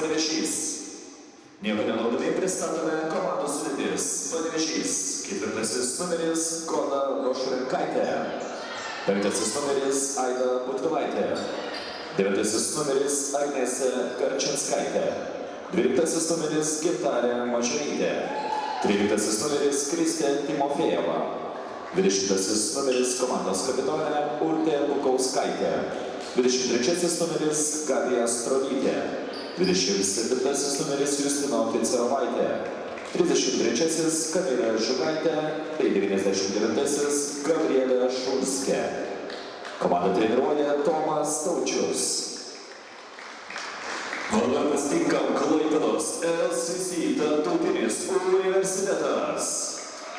Panevėžys. Nieko nenaudinai pristatome komandos sudėtis. Panevėžys. 4. numeris Goda Aušrinkaitė. 5. numeris Aida Butvilaitė. 9. numeris Agnesė Karčinskaitė. 12. numeris Gintarė Maželytė. 13. numeris Kristė Timofejeva. 20. numeris komandos kapitonė Urtė Bukauskaitė. 23. numeris Gabija Stronytė. 27. numeris Justina Picerovaitė. 33. Kamilė Žukaitė. Tai 99. Gabrielė Šulskė. Komandą treniruoja Tomas Taučius. Vardas tinkam Klaipėdos LCC Tarptautinis universitetas.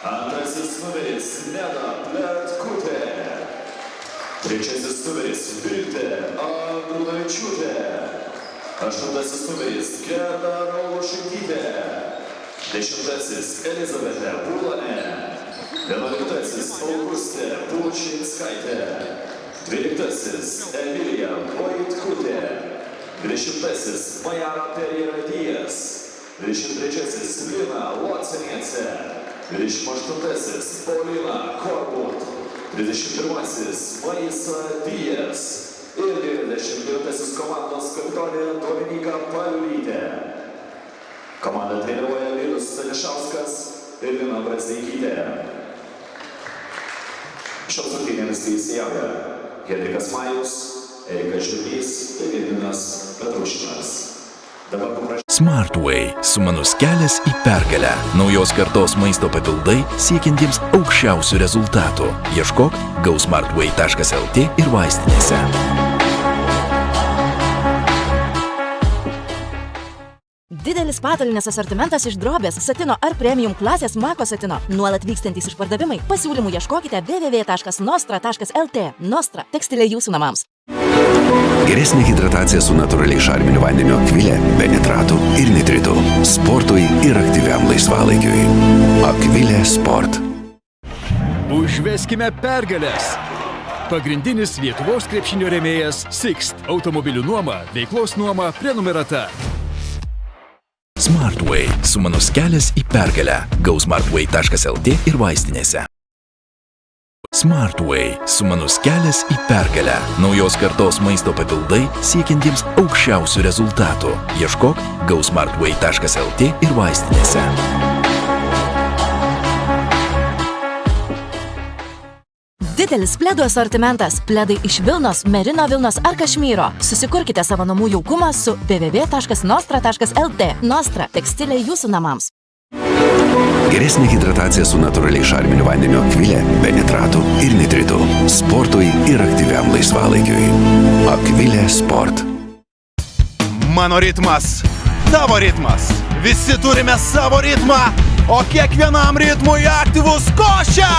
2. numeris Neda Pletkutė. 3. numeris Viltė Andrunavičiūtė. 8. numeris Gerda Raušaitytė. 10. Elizabetė Bulanė. 11. Augustė Pučinskaitė. 12. Emilija Vaitkutė. 20. Majara Perėradijas. 23. Lina Loceniecė. 28. Paulina Korbut. 31. Maisa Dijas. Ir 99. komandos kapitonė Dominika Paliulytė. Komandą treniruoja Vilius Stanišauskas ir Lina Brazdeikytė. Šios rungtynėmis teisėjauja Henrikas Majus, Erikas Žiulys ir Gediminas Petrušinas. Smartway – sumanus kelias į pergalę. Naujos kartos maisto papildai siekiantiems aukščiausių rezultatų. Ieškok gausmartway.lt ir vaistinėse. Didelis patalynės asortimentas iš drobės, satino ar premium klasės Mako satino. Nuolat vykstantys išpardavimai. Pasiūlymų ieškokite www.nostra.lt. Nostra – tekstilė jūsų namams. Geresnė hidratacija su natūraliai šarminiu vandeniu Akvilė, be nitratų ir nitritų. Sportui ir aktyviam laisvalaikiui. Akvilė Sport. Užveskime pergalės! Pagrindinis Lietuvos krepšinio rėmėjas Sixt. Automobilių nuoma, veiklos nuoma, prenumerata. Smartway – sumanus kelias į pergalę. gausmartway.lt ir vaistinėse. Smartway – sumanus kelias į pergalę. Naujos kartos maisto papildai siekiantiems aukščiausių rezultatų. Ieškok gausmartway.lt ir vaistinėse. Didelis pledų asortimentas. Pledai iš Vilnos, Merino Vilnos ar Kašmyro. Susikurkite savo namų jaukumą su www.nostra.lt. Nostra – tekstilė jūsų namams. Geresnė hidratacija su natūraliai šarminiu vandeniu Akvilė, be nitratų ir nitritų. Sportui ir aktyviam laisvalaikiui. Akvilė Sport. Mano ritmas, tavo ritmas. Visi turime savo ritmą, o kiekvienam ritmui aktyvus košė!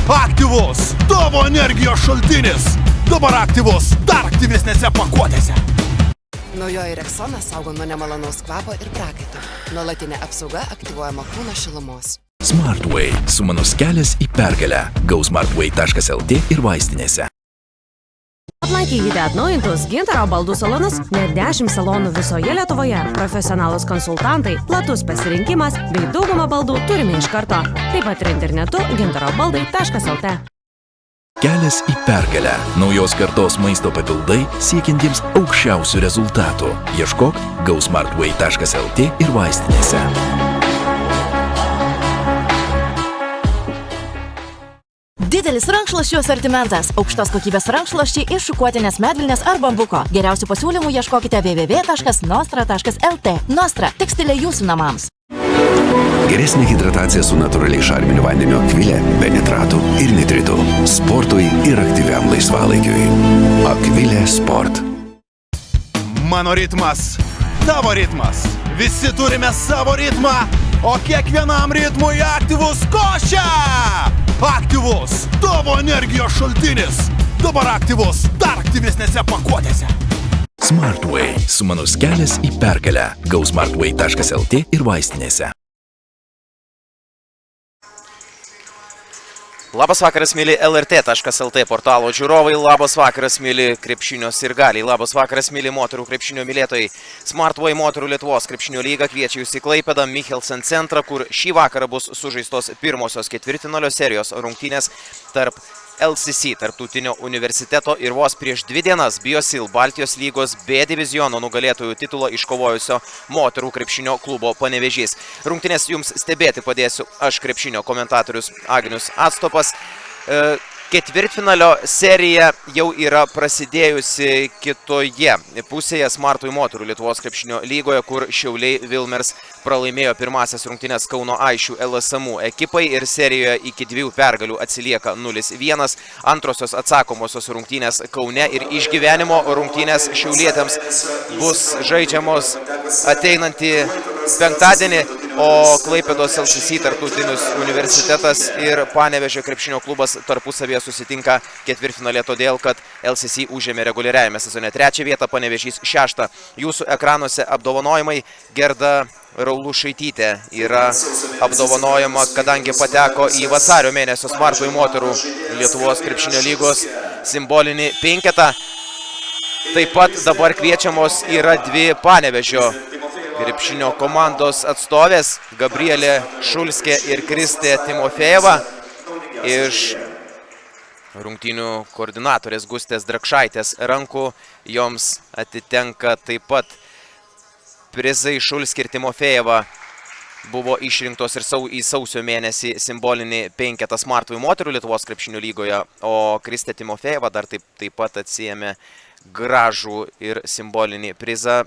Aktyvus, tavo energijos šaltinis. Dabar aktyvus, dar aktyvesnėse pakuotėse. Naujoji Rexona saugo nuo nemalonaus kvapo ir prakaito. Nuolatinė apsauga aktyvuojama kūno šilumos. Smartway – sumanus kelias į pergalę. gausmartway.lt ir vaistinėse. Aplankykite atnaujintus Gintaro baldų salonus, net 10 salonų visoje Lietuvoje. Profesionalūs konsultantai, platus pasirinkimas bei daugumą baldų turime iš karto. Taip pat ir internetu gintarobaldai.lt. Kelias į pergalę. Naujos kartos maisto papildai siekiantiems aukščiausių rezultatų. Ieškok gausmartway.lt ir vaistinėse. Didelis rankšluosčių asortimentas. Aukštos kokybės rankšluosčiai iš šukuotinės medvilnės ar bambuko. Geriausių pasiūlymų ieškokite www.nostra.lt. Nostra – tekstilė jūsų namams. Geresnė hidratacija su natūraliai šarminiu vandeniu Akvilė, be nitratų ir nitritų. Sportui ir aktyviam laisvalaikiui. Akvilė Sport. Mano ritmas, tavo ritmas. Visi turime savo ritmą, o kiekvienam ritmui aktyvus košė! Aktyvus, tavo energijos šaltinis. Dabar aktyvus, dar aktyvesnėse pakuotėse. Smartway – sumanus kelias į pergalę. gausmartway.lt ir vaistinėse. Labas vakaras, mėly LRT.lt portalo žiūrovai, labas vakaras, mėly krepšinio sirgaliai, labas vakaras, mėly moterų krepšinio mylėtojai. Smartway moterų Lietuvos krepšinio lyga kviečia jūs į Klaipėdą Michelsen centrą, kur šį vakarą bus sužaistos pirmosios ketvirtfinalio serijos rungtynės tarp LCC tarptautinio universiteto ir vos prieš 2 dienas Biosil Baltijos lygos B diviziono nugalėtojų titulą iškovojusio moterų krepšinio klubo Panevėžys. Rungtynės jums stebėti padėsiu aš, krepšinio komentatorius Agnius Atstopas. Ketvirtfinalio serija jau yra prasidėjusi kitoje pusėje Smartui moterų Lietuvos krepšinio lygoje, kur Šiauliai Vilmers pralaimėjo pirmasias rungtynės Kauno Aišių LSMU ekipai ir serijoje iki 2 pergalių atsilieka 0-1. Antrosios atsakomosios rungtynės Kaune ir išgyvenimo rungtynės šiaulietėms bus žaidžiamos ateinantį penktadienį, o Klaipėdos LCC tarptautinis universitetas ir Panevėžio krepšinio klubas tarpusavėje susitinka ketvirtfinalė, todėl kad LCC užėmė reguliariajame sezone 3 vietą, Panevėžys 6. Jūsų ekranuose apdovanojimai. Gerda Raulušaitytė yra apdovanojama, kadangi pateko į vasario mėnesio Smartway moterų Lietuvos krepšinio lygos simbolinį penketą. Taip pat dabar kviečiamos yra 2 Panevėžio krepšinio komandos atstovės, Gabrielė Šulskė ir Kristė Timofejeva. Iš rungtynių koordinatorės Gustės Drakšaitės rankų joms atitenka taip pat prizai. Šulskė ir Timofejeva buvo išrinktos ir į sausio mėnesį simbolinį penketą Smartway moterų Lietuvos krepšinio lygoje, o Kristė Timofejeva dar taip pat atsiėmė gražų ir simbolinį prizą,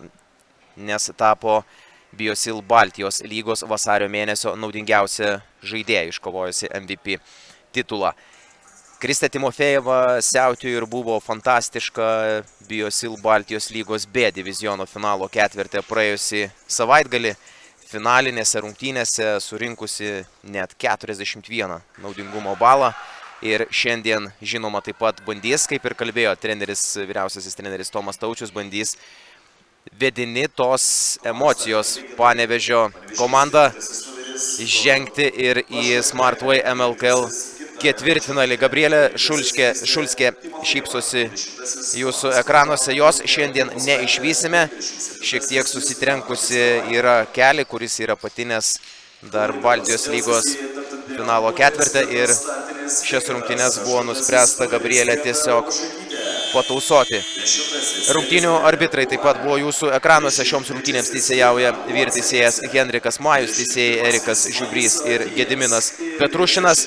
nes tapo Biosil Baltijos lygos vasario mėnesio naudingiausia žaidėja, iškovojusi MVP titulą. Kristė Timofejeva siautėjo ir buvo fantastiška Biosil Baltijos lygos B diviziono finalo ketvirtį praėjusį savaitgalį. Finalinėse rungtynėse surinkusi net 41 naudingumo balą. Ir šiandien, žinoma, taip pat bandys, kaip ir kalbėjo vyriausiasis treneris Tomas Taučius, bandys vedini tos emocijos Panevėžio komandą žengti ir į Smartway MLKL ketvirtfinalį. Gabrielė Šulskė šypsosi jūsų ekranuose, jos šiandien neišvysime. Šiek tiek susitrenkusi yra Kelį, kuris yra patinęs dar Baltijos lygos finalo ketvirtį, ir šias rungtynes buvo nuspręsta Gabrielė tiesiog patausoti. Rungtynių arbitrai taip pat buvo jūsų ekranuose. Šioms rungtynėms teisėjauja vyrteisėjas Henrikas Majus, teisėjai Erikas Žiubrys ir Gediminas Petrušinas.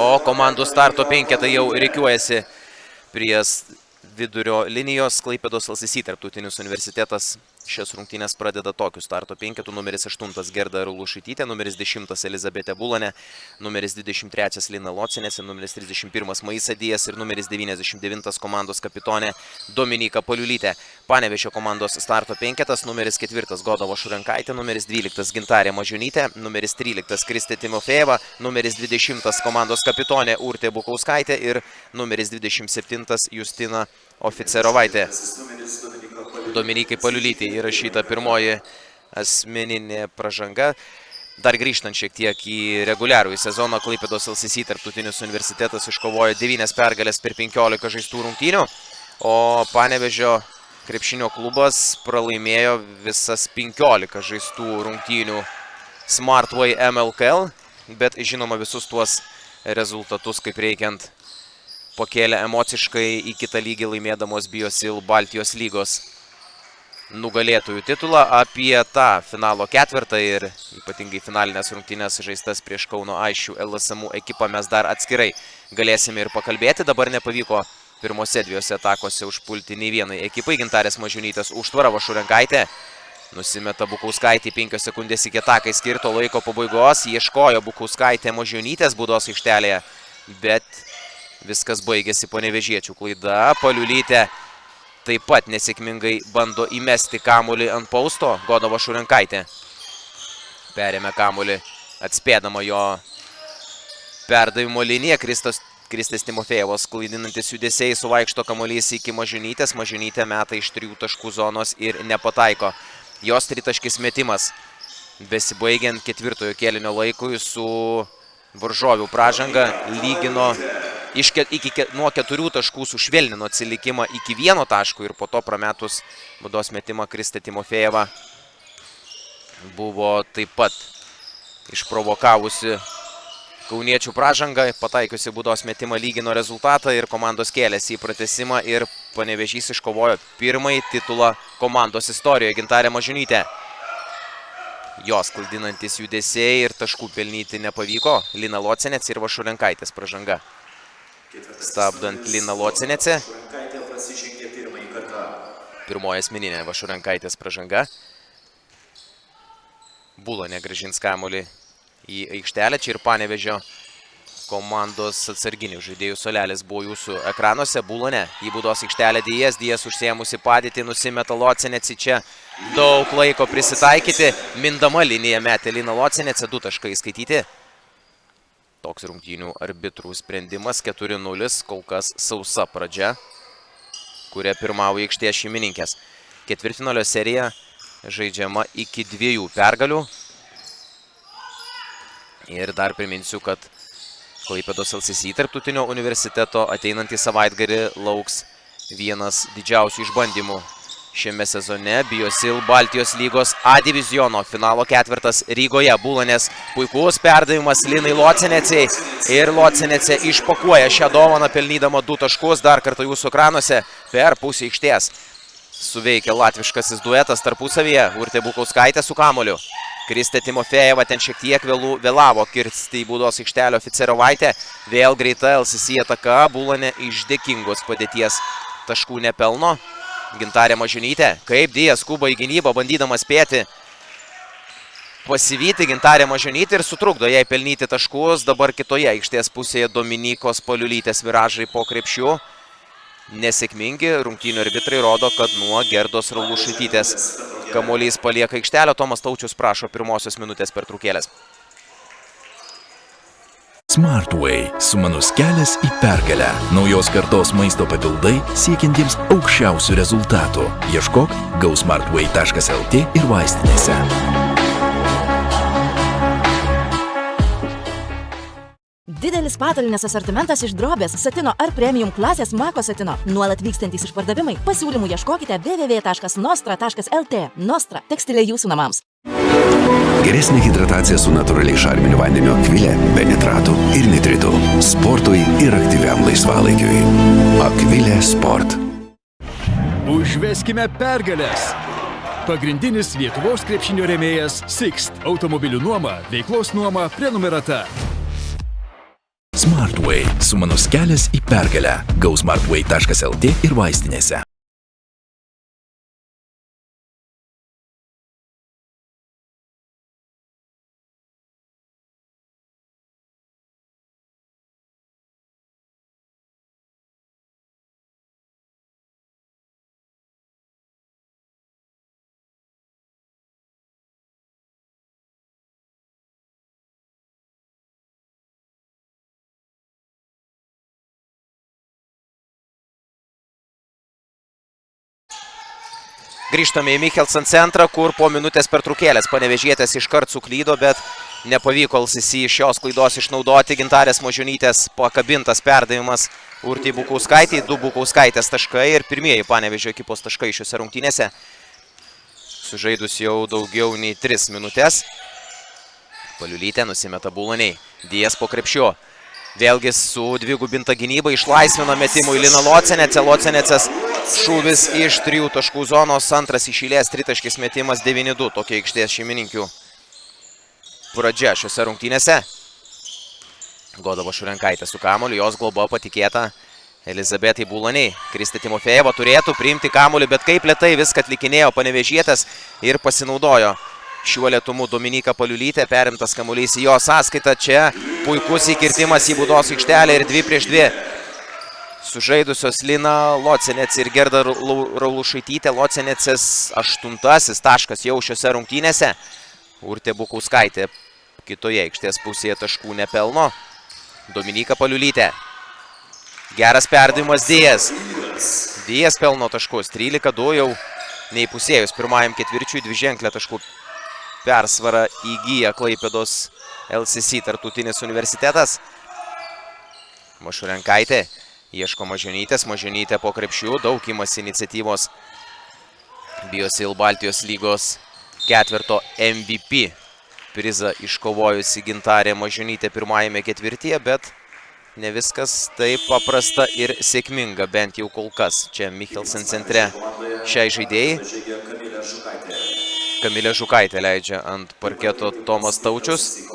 O komandų starto penketą jau rikiuojasi prie vidurio linijos. Klaipėdos LCC tarptautinis universitetas šias rungtynės pradeda tokiu starto penketu. Numeris 8 Gerda Raulušaitytė, numeris 10 Elizabetė Bulanė, numeris 23 Lina Locinėse, numeris 31 Maisa Dijas ir numeris 99 komandos kapitonė Dominyka Paliulytė. Panevėžio komandos starto penketas: numeris 4 Godova Šurenkaitė, numeris 12 Gintarė Mažionytė, numeris 13 Kristė Timofejeva, numeris 20 komandos kapitonė Urtė Bukauskaitė ir numeris 27 Justina Oficerovaitė. Dominikai Paliulytei įrašyta pirmoji asmeninė pražanga. Dar grįžtant šiek tiek į reguliarųjį sezoną, Klaipėdos LCC tarptautinis universitetas iškovojo 9 pergalės per 15 žaistų rungtynių, o Panevėžio krepšinio klubas pralaimėjo visas 15 žaistų rungtynių Smartway MLKL, bet žinoma visus tuos rezultatus kaip reikiant pakėlė emociškai į kitą lygį, laimėdamos Biosil Baltijos lygos nugalėtojų titulą. Apie tą finalo ketvirtą ir ypatingai finalinės rungtynės žaistas prieš Kauno Aišių LSMU ekipą mes dar atskirai galėsime ir pakalbėti. Dabar nepavyko pirmose 2 atakose užpulti nei vienai ekipai. Gintarės Mažionytės užtvaravo Šurenkaitė. Nusimeta Bukauskaitė 5 sekundės iki atakai skirto laiko pabaigos. Ieškojo Bukauskaitė Mažionytės baudos aikštelėje, bet viskas baigėsi panevėžiečių klaida. Paliulytė taip pat nesėkmingai bando įmesti kamuolį ant pausto. Godova Šurenkaitė perėmė kamuolį, atspėdama jo perdavimo liniją. Kristės Timofejevos klaidinantis judesiai suvaikšto kamuolys iki Mažionytės. Mažionytė meta iš 3 taškų zonos ir nepataiko. Jos tritaškis metimas besibaigiant ketvirtojo kėlinio laikui su varžovių pražangą, lygino nuo 4 taškų sušvelnino atsilikimą iki 1 taškų ir po to prametus baudos metimą Kristė Timofejeva buvo taip pat išprovokavusi kauniečių pražangą, pataikiusi baudos metimą lygino rezultatą ir komandos kėlėsi į pratęsimą ir Panevėžys iškovojo pirmąjį titulą komandos istorijoje. Gintarė Mažionytė. Jos klaidinantis judesiai ir taškų pelnyti nepavyko. Lina Locenec ir Vašurenkaitės pražanga. Stabdant Lina Locenecę. Pirmoji asmeninė Vašurenkaitės pražanga. Bulonė grąžins kamuolį į aikštelę. Čia ir Panevėžio komandos atsarginių žaidėjų suolelis buvo jūsų ekranuose. Bulonė į baudos aikštelę Dijas. Dijas užsiėmusi padėtį, nusimeta Locenecį čia. Daug laiko prisitaikyti. Mindama linija metė Lina Locenecę, 2 taškai įskaityti. Toks rungtynių arbitrų sprendimas, 4-0, kol kas sausa pradžia, kuria pirmauja aikštės šeimininkės. Ketvirtfinalio serija žaidžiama iki 2 pergalių. Ir dar priminsiu, kad Klaipėdos LCC tarptautinio universiteto ateinantį savaitgalį lauks vienas didžiausių išbandymų šiame sezone. Biosil Baltijos lygos A diviziono finalo ketvirtas Rygoje. Bulonės puikus perdavimas Linai Locenecei ir Locenecė išpakuoja šią dovaną pelnydama 2 taškus. Dar kartą jūsų ekranuose per pusę aikštės suveikia latviškasis duetas tarpusavyje. Urtė Bukauskaitė su kamuoliu. Kristė Timofejeva ten šiek tiek vėlavo kirsti į baudos aikštelę Oficerovaitė. Vėl greita LCC ataka. Bulonė iš dėkingos padėties taškų nepelno. Gintarė Mažionytė, kaip Dijas skuba į gynybą, bandydama spėti pasivyti Gintarė Mažionytė ir sutrukdo jai pelnyti taškus. Dabar kitoje aikštės pusėje Dominykos Paliulytės viražai po krepšiu. Nesėkmingi, rungtynių arbitrai rodo, kad nuo Gerdos Raulušaitytės kamuolys palieka aikštelę. Tomas Taučius prašo pirmosios minutės pertraukėlės. Smartway – sumanus kelias į pergalę. Naujos kartos maisto papildai siekiantiems aukščiausių rezultatų. Ieškok gausmartway.lt ir vaistinėse. Didelis patalynės asortimentas iš drobės, satino ar premium klasės Mako satino. Nuolat vykstantys išpardavimai. Pasiūlymų ieškokite www.nostra.lt. Nostra – tekstilė jūsų namams. Geresnė hidratacija su natūraliai šarminiu vandeniu Akvilė, be nitratų ir nitritų. Sportui ir aktyviam laisvalaikiui. Akvilė Sport. Užveskime pergalės. Pagrindinis Lietuvos krepšinio rėmėjas Sixt. Automobilių nuoma, veiklos nuoma, prenumerata. Smartway – sumanus kelias į pergalę. gausmartway.lt ir vaistinėse. Grįžtame į Michelson centrą, kur po minutės pertraukėlės Panevėžietės iškart suklydo, bet nepavyko LCC šios klaidos išnaudoti. Gintarės Mažionytės pakabintas perdavimas Urtei Bukauskaitei, 2 Bukauskaitės taškai ir pirmieji Panevėžio ekipos taškai šiuose rungtynėse. Sužaidus jau daugiau nei 3 minutės. Paliulytė nusimeta Buloniai. Dijas po krepšiu. Vėlgi su dvigubinta gynyba išlaisvino metimui Lina Locenecė. Locenecės šūvis iš 3 taškų zonos. Antras iš eilės tritaškis metimas 9-2. Tokia aikštės šeimininkių pradžia šiuose rungtynėse. Goda Vašurenkaitė su kamuoliu. Jos globa patikėta Elizabetai Buloniai. Kristė Timofejeva turėtų priimti kamuolį, bet kaip lėtai viską atlikinėjo Panevėžietes ir pasinaudojo šiuo lėtumu Dominyka Paliulytė. Perimtas kamuolys į jo sąskaitą. Čia puikus įkirtimas į baudos aikštelę ir 2 prieš 2. Sužaidusios Lina Locenec ir Gerda Raulušaitytė. Locenecės 8 taškas jau šiuose rungtynėse. Urtė Bukauskaitė kitoje aikštės pusėje taškų nepelno. Dominyka Paliulytė. Geras perdavimas Dijas. Dijas pelno taškus. 13-2 jau neįpusėjus pirmajam ketvirčiui. 2 ženklę taškų persvarą įgyja Klaipėdos LCC tarptautinis universitetas. Vašurenkaitė ieško Mažionytės, Mažionytė po krepšių, daug imasi iniciatyvos. Biosil Baltijos lygos ketvirto MVP prizą iškovojusi Gintarė Mažionytė pirmajame ketvirtyje, bet ne viskas taip paprasta ir sėkminga, bent jau kol kas. Čia Michelsen centre šiai žaidėjai. Kamilė Žukaitė leidžia ant parketo Tomas Taučius,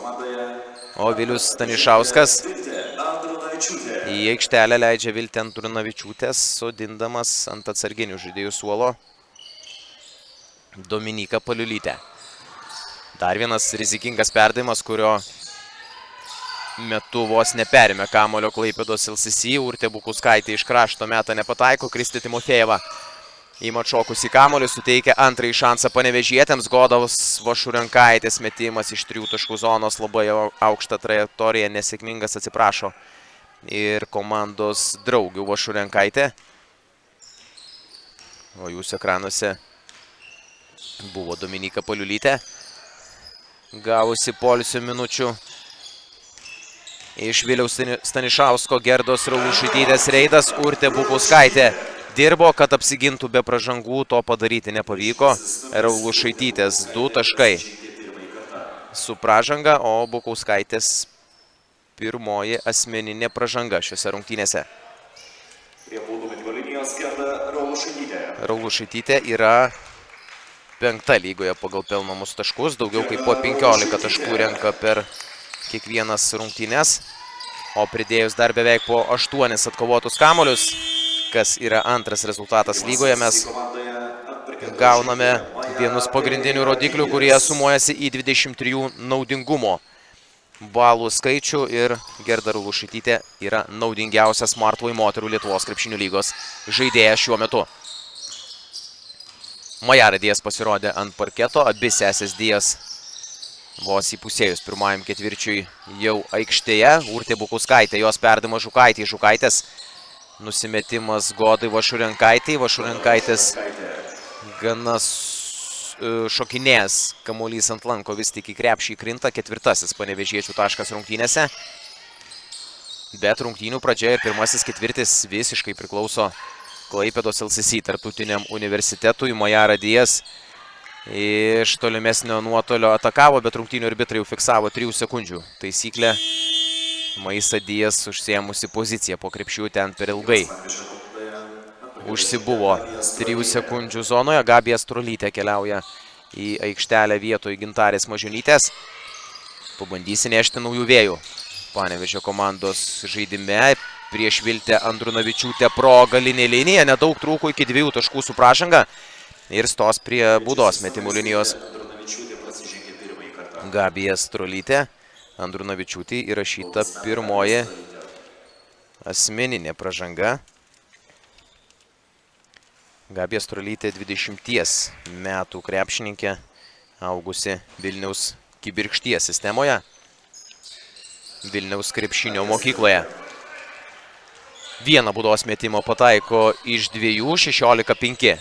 o Vilius Stanišauskas į aikštelę leidžia Viltė Andrunavičiūtės, sodindamas ant atsarginių žaidėjų suolo Dominiką Paliulytę. Dar vienas rizikingas perdavimas, kurio metu vos neperėmė kamuolio Klaipėdos LCC. Urtė Bukuskaitė iš krašto metą nepataiko. Kristė Timofejeva ima atšokus į kamuolį, suteikia antrąjį šansą Panevėžietėms. Godavos Vašurenkaitės metimas iš 3 taškų zonos, labai aukšta trajektorija, nesėkmingas, atsiprašo ir komandos draugių Vašurenkaitė. O jūsų ekranuose buvo Dominika Paliulytė, gavusi poilsio minučių iš Viliaus Stanišausko. Gerdos Raulušaitytės reidas. Urtė Bukuskaitė dirbo, kad apsigintų be pražangų, to padaryti nepavyko. Raulušaitytės 2 taškai su pražanga, o Bukuskaitės pirmoji asmeninė pražanga šiuose rungtynėse. Raulušaitytė yra 5 lygoje pagal pelnomus taškus, daugiau kaip po 15 taškų renka per kiekvienas rungtynės, o pridėjus dar beveik po 8 atkovotus kamuolius, kas yra antras rezultatas lygoje, mes gauname vienus pagrindinių rodiklių, kurie sumuojasi į 23 naudingumo balų skaičių, ir Gerda Raulušaitytė yra naudingiausia Smartway moterų Lietuvos krepšinio lygos žaidėja šiuo metu. Majara Dijas pasirodė ant parketo, abi sesės Dijas vos įpusėjus pirmajam ketvirčiui jau aikštėje. Urtė Bukuskaitė, jos perdavimas Žukaitei. Žukaitės nusimetimas Godai Vašurenkaitei. Vašurenkaitės gana šokinės, kamuolys ant lanko vis tik į krepšį krinta. 4. panevėžiečių taškas rungtynėse. Bet rungtynių pradžia ir pirmasis ketvirtis visiškai priklauso Klaipėdos LCC tarptautiniam universitetui. Majara Dijas iš tolimesnio nuotolio atakavo, bet rungtynių arbitrai jau fiksavo 3 sekundžių taisyklę. Maisa Dijas užsiėmusi poziciją po krepšių ten per ilgai užsibuvo 3 sekundžių zonoje. Gabija Strulytė keliauja į aikštelę vietoj Gintarės Mažionytės. Pabandys įnešti naujų vėjų Panevėžio komandos žaidime. Prieš Viltę Andrunavičiūtę pro galinę liniją. Nedaug trūko iki 2 taškų su pražanga. Ir stos prie baudos metimų linijos Gabija Strulytė. Andrunavičiūtė įrašyta pirmoji asmeninė pražanga. Gabija Strulytė 20 metų krepšininkė, augusi Vilniaus kibirkšties sistemoje, Vilniaus krepšinio mokykloje. Vieną baudos metimo pataiko iš 2, 16-5.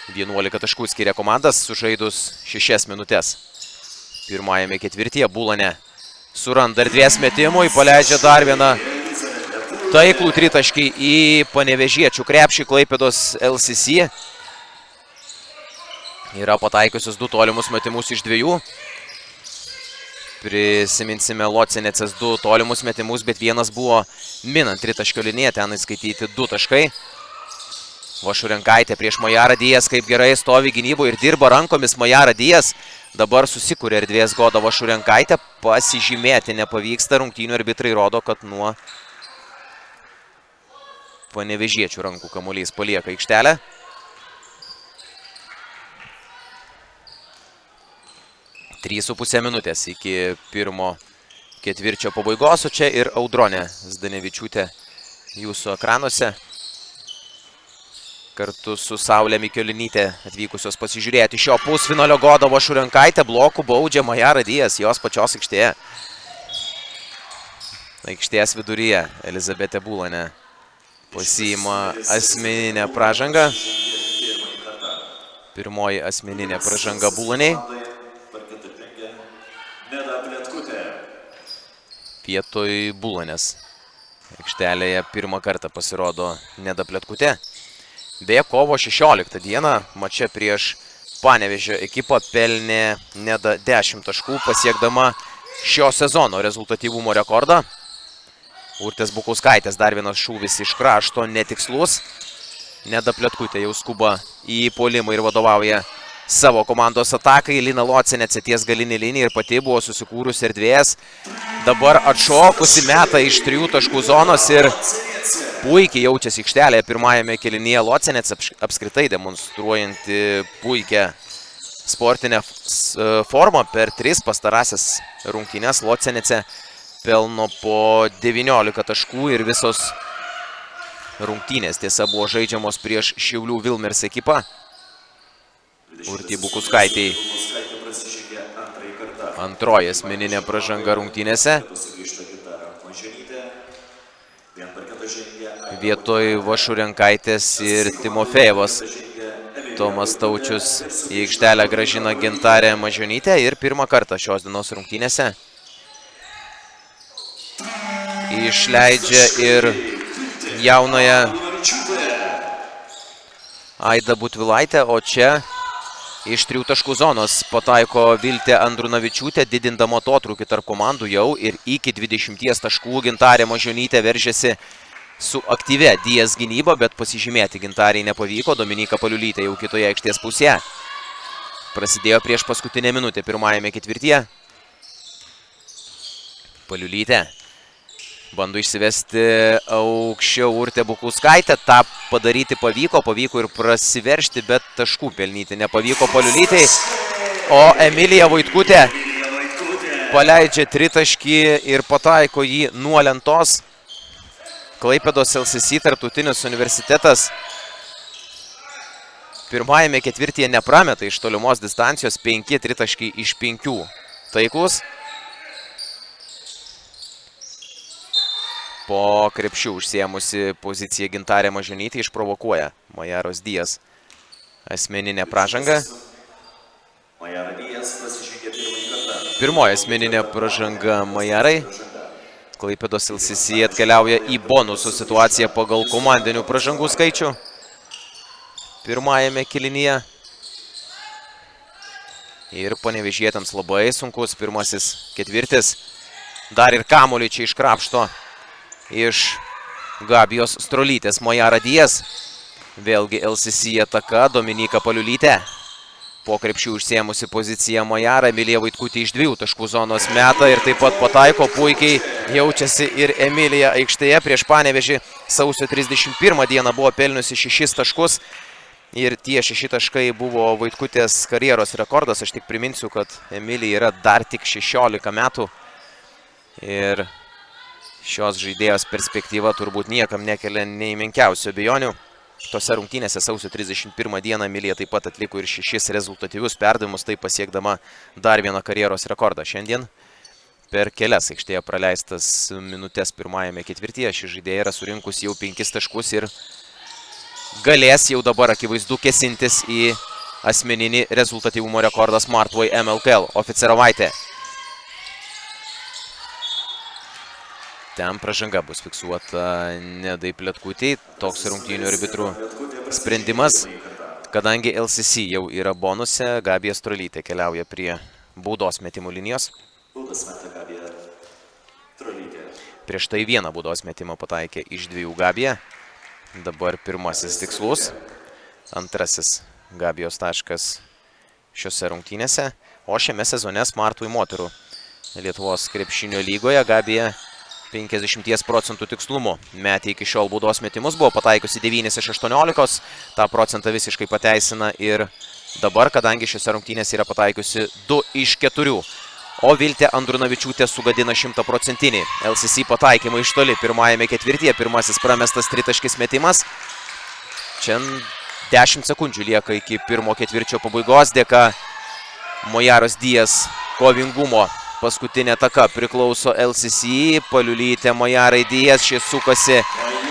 11 taškų skiria komandas, sužaidus 6 minutės. Pirmajame ketvirtyje Bulanė suranda erdvės metimui, paleidžia dar vieną taiklų tritaškį į panevėžiečių krepšį Klaipėdos LCC. Yra pataikiusios 2 tolimus metimus iš 2. Prisiminsime Locenecės 2 tolimus metimus, bet vienas buvo minant tritaškio liniją, ten įskaityti 2 taškai. Vašurenkaitė prieš Majarą Dijas, kaip gerai stovi gynyboje ir dirba rankomis Majara Dijas. Dabar susikūrė erdvės Goda Vašurenkaitė, pasižymėti nepavyksta. Rungtynių arbitrai rodo, kad nuo panevėžiečių rankų kamuolys palieka aikštelę. Trys su pusė minutės iki pirmo ketvirčio pabaigos, o čia ir Audronė Zdanevičiūtė jūsų ekranuose. Kartu su Saulė Mikelionytė atvykusios pasižiūrėti šio pusfinalio. Goda Vašurenkaitė blokų baudžia Majara Dijas, jos pačios aikštėje. Aikštės viduryje Elizabetė Bulanė pasiima asmeninę pražangą. Pirmoji asmeninė pražanga Bulaniai. vietoj Bulanės. Aikštelėje pirmą kartą pasirodo Neda Pletkutė. Beje, kovo 16 dieną mače prieš Panevėžio ekipą pelnė Neda 10 taškų, pasiekdama šio sezono rezultatyvumo rekordą. Urtės Bukauskaitės dar vienas šūvis iš krašto netikslus. Neda Pletkutė jau skuba į puolimą ir vadovauja savo komandos atakai. Lina Locenecė ties galinį liniją ir pati buvo susikūrusi erdvės. Dabar atšokusi meta iš 3 taškų zonos ir puikiai jaučiasi aikštelėje pirmajame kėlinyje. Locenecė apskritai demonstruojanti puikią sportinę formą per 3 pastarąsias rungtynes. Locenecė pelno po 19 taškų ir visos rungtynės tiesa buvo žaidžiamos prieš Šiaulių Vilmers ekipą. Urtei Bukauskaitei antroji asmeninė pražanga rungtynėse. Vietoj Vašurenkaitės ir Timofejevos Tomas Taučius į aikštelę grąžina Gintarę Mažionytę ir pirmą kartą šios dienos rungtynėse išleidžia ir jaunąją Aidą Butvilaitę, o čia iš 3 taškų zonos pataiko Viltė Andrunavičiūtė, didindama atotrūkį tarp komandų jau ir iki 20 taškų. Gintarė Mažionytė veržėsi su aktyvia Dijas gynyba, bet pasižymėti Gintariai nepavyko. Dominyka Paliulytė jau kitoje aikštės pusėje. Prasidėjo prieš paskutinę minutę pirmajame ketvirtyje. Paliulytė bando išsivesti aukščiau Urtę Bukauskaitę. Ta padaryti pavyko ir prasiveržti, bet taškų pelnyti nepavyko Paliulytei. O Emilija Vaitkutė paleidžia 3 taškį ir pataiko jį nuo lentos. Klaipėdos LCC tarptautinis universitetas pirmajame ketvirtyje neprameta iš tolimos distancijos, 5 tritaškiai iš 5 taiklus. Po krepšių užsiėmusi poziciją Gintarė Mažionytė išprovokuoja Majaros Dijas asmeninę pražangą. Pirmoji asmeninė pražanga Majarai. Klaipėdos LCC atkeliauja į bonusų situaciją pagal komandinių pražangų skaičių. Pirmajame kėlinyje. Ir panevėžietams labai sunkus pirmasis ketvirtis. Dar ir kamuolį čia iškrapšto iš Gabijos Strolytės. Majara Dijas. Vėlgi LCC ataka. Dominyka Paliulytė. Po krepšių užsiėmusi poziciją Majara. Emilija Vaitkutė iš 2 taškų zonos meta ir taip pat pataiko. Puikiai jaučiasi ir Emilija aikštėje. Prieš Panevėžį sausio 31 dieną buvo pelniusi 6 taškus. Ir tie 6 taškai buvo Vaitkutės karjeros rekordas. Aš tik priminsiu, kad Emilija yra dar tik 16 metų. Ir šios žaidėjos perspektyva turbūt niekam nekelia nei menkiausių abejonių. Tose rungtynėse sausio 31 dieną Emilija taip pat atliko ir 6 rezultatyvius perdavimus, tai pasiekdama dar vieną karjeros rekordą. Šiandien per kelias aikštėje praleistas minutės pirmajame ketvirtyje ši žaidėja yra surinkus jau 5 taškus ir galės jau dabar akivaizdu kėsintis į asmeninį rezultatyvumo rekordą Smartway MLKL. Oficerovaitė. Ten pražanga bus fiksuota Nedai Pletkutei. Toks rungtynių arbitrų sprendimas. Kadangi LCC jau yra bonuse, Gabija Strolytė keliauja prie baudos metimų linijos. Prieš tai vieną baudos metimą pataikė iš 2 Gabija. Dabar pirmasis tikslus. Antrasis Gabijos taškas šiose rungtynėse. O šiame sezone Smartway moterų Lietuvos krepšinio lygoje Gabija 50 procentų tikslumu metė iki šiol baudos metimus, buvo pataikusi 9 iš 18, tą procentą visiškai pateisina ir dabar, kadangi šiose rungtynėse yra pataikusi 2 iš 4. O Viltė Andrunavičiūtė sugadina 100%. LCC pataikymą iš toli pirmajame ketvirtyje, pirmasis pramestas tritaškis metimas. Čia 10 sekundžių lieka iki pirmo ketvirčio pabaigos, dėka Majaros Dijas kovingumo. Paskutinė ataka priklauso LCC, Paliulytė Majarai Dijas, šis sukasi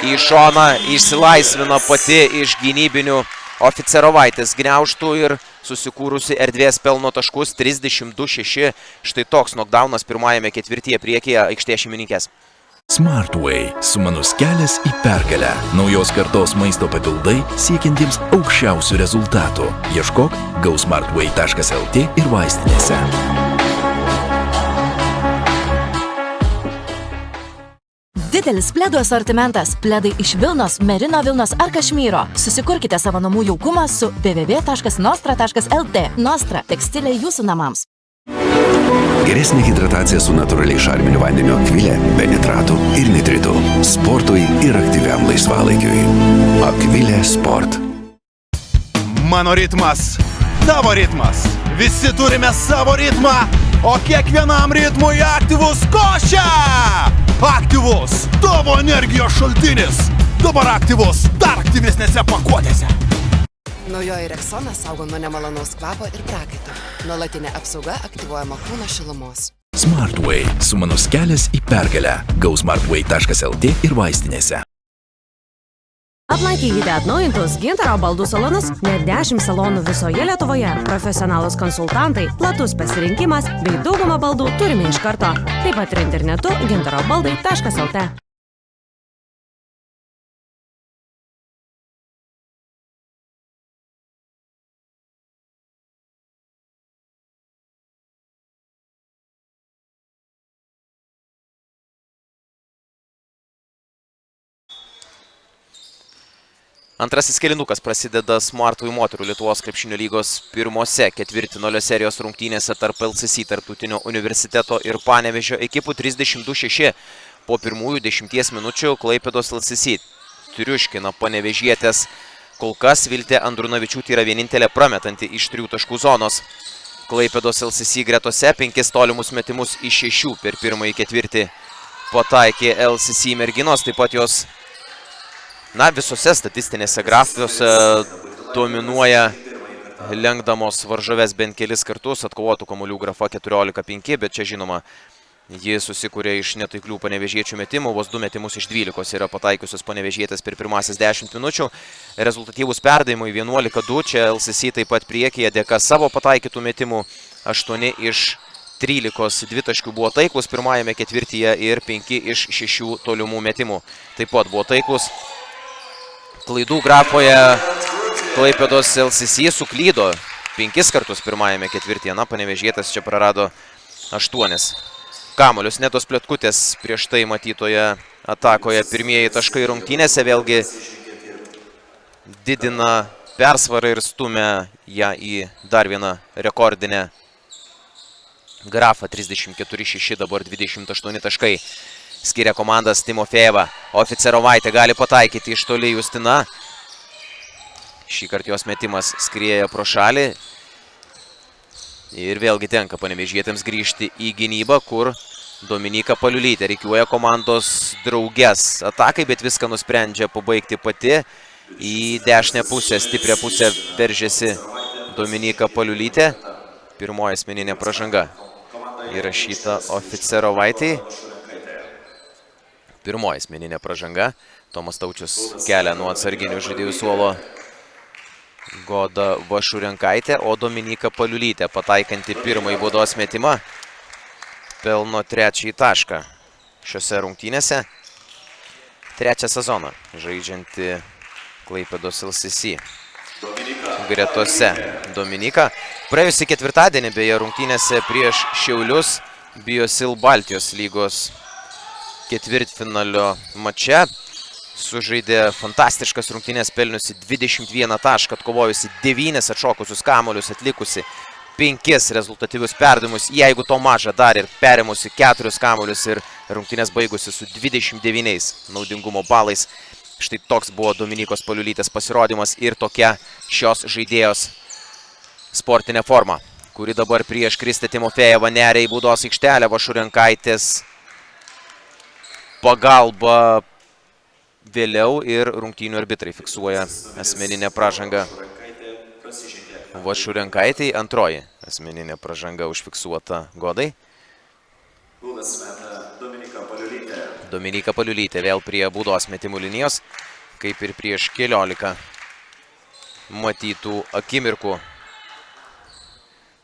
į šoną, išsilaisvina pati iš gynybinių Oficerovaitės gniaužtų ir susikūrusi erdvės pelno taškus 32-6. Štai toks knockdownas pirmajame ketvirtyje priekyje aikštės šeimininkės. Smartway – sumanus kelias į pergalę. Naujos kartos maisto papildai siekiantiems aukščiausių rezultatų. Ieškok gausmartway.lt ir vaistinėse. Didelis pledų asortimentas. Pledai iš Vilnos, Merino Vilnos ar Kašmyro. Susikurkite savo namų jaukumą su www.nostra.lt. Nostra – tekstilė jūsų namams. Geresnė hidratacija su natūraliai šarminiu vandeniu Akvilė, be nitratų ir nitritų. Sportui ir aktyviam laisvalaikiui. Akvilė Sport. Mano ritmas, tavo ritmas. Visi turime savo ritmą, o kiekvienam ritmui aktyvus košė! Aktyvus, tavo energijos šaltinis. Dabar aktyvus, dar aktyvesnėse pakuotėse. Naujoji Rexona saugo nuo nemalonaus kvapo ir prakaito. Nuolatinė apsauga aktyvuojama kūno šilumos. Smartway – sumanus kelias į pergalę. gausmartway.lt ir vaistinėse. Aplankykite atnaujintus Gintaro baldų salonus, net 10 salonų visoje Lietuvoje, profesionalūs konsultantai, platus pasirinkimas bei daugumą baldų turime iš karto. Taip pat ir internetu gintarobaldai.lt. Antrasis kėlinukas prasideda Smartway moterų Lietuvos krepšinio lygos pirmose ketvirtfinalio serijos rungtynėse tarp LCC tarptautinio universiteto ir Panevėžio ekipų 32-6. Po pirmųjų 10 minučių Klaipėdos LCC triuškina panevėžietės. Kol kas Viltė Andrunavičiūtė yra vienintelė prametanti iš 3 taškų zonos. Klaipėdos LCC gretose 5 tolimus metimus iš 6 per pirmąjį ketvirtį pataikė LCC merginos, taip pat jos visose statistinėse grafiuose dominuoja lenkdamos varžoves bent kelis kartus, atkovotų kamuolių grafa 14-5, bet čia žinoma, ji susikūrė iš netaiklių panevėžiečių metimų, vos 2 metimus iš 12 yra pataikiusios panevėžietės per pirmasis 10 minučių. Rezultatyvūs perdavimai 11-2, čia LCC taip pat priekyje dėka savo pataikytų metimų 8 iš 13 dvitaškių buvo taiklus pirmajame ketvirtyje ir 5 iš 6 tolimų metimų. Taip pat buvo taiklus. Klaidų grafoje Klaipėdos LCC suklydo 5 kartus pirmajame ketvirtyje. Panevėžietas čia prarado 8 kamuolius. Netos Pletkutės prieš tai matytoje atakoje pirmieji taškai rungtynėse vėlgi didina persvarą ir stumia ją į dar vieną rekordinę grafą. 34-6, dabar 28 taškai. Skiria komandas Timofejeva. Oficerovaitė gali pataikyti iš toli Justina. Šį kartą jos metimas skrieja pro šalį. Ir vėlgi tenka panevėžietėms grįžti į gynybą, kur Dominyka Paliulytė rikiuoja komandos drauges atakai, bet viską nusprendžia pabaigti pati. Į dešinę pusę, stiprią pusę veržėsi Dominyka Paliulytė. Pirmoji asmeninė pražanga įrašyta Oficerovaitei. Pirmoji asmeninė pražanga. Tomas Taučius kelia nuo atsarginių žaidėjų suolo Goda Vašurenkaitė, o Dominyka Paliulytė pataikanti pirmąjį baudos metimą pelno 3 tašką šiose rungtynėse. 3 sezoną žaidžianti Klaipėdos LCC gretose Dominyka. Praėjusį ketvirtadienį beje rungtynėse prieš Šiaulius Biosil Baltijos lygos ketvirtfinalio mače sužaidė fantastiškas rungtynės, pelniusi 21 tašką, atkovojusi 9 atšokusius kamuolius, atlikusi 5 rezultatyvius perdavimus, jeigu to maža dar ir perėmusi 4 kamuolius ir rungtynės baigusi su 29 naudingumo balais. Štai toks buvo Dominykos Paliulytės pasirodymas ir tokia šios žaidėjos sportinė forma, kuri dabar prieš Kristę Timofejevą neria į baudos aikštelę. Vašurenkaitės pagalba vėliau ir rungtynių arbitrai fiksuoja asmeninę pražangą Vašurenkaitei. Antroji asmeninė pražanga užfiksuota Godai. Dominyka Paliulytė vėl prie baudos metimų linijos, kaip ir prieš 15 matytų akimirkų.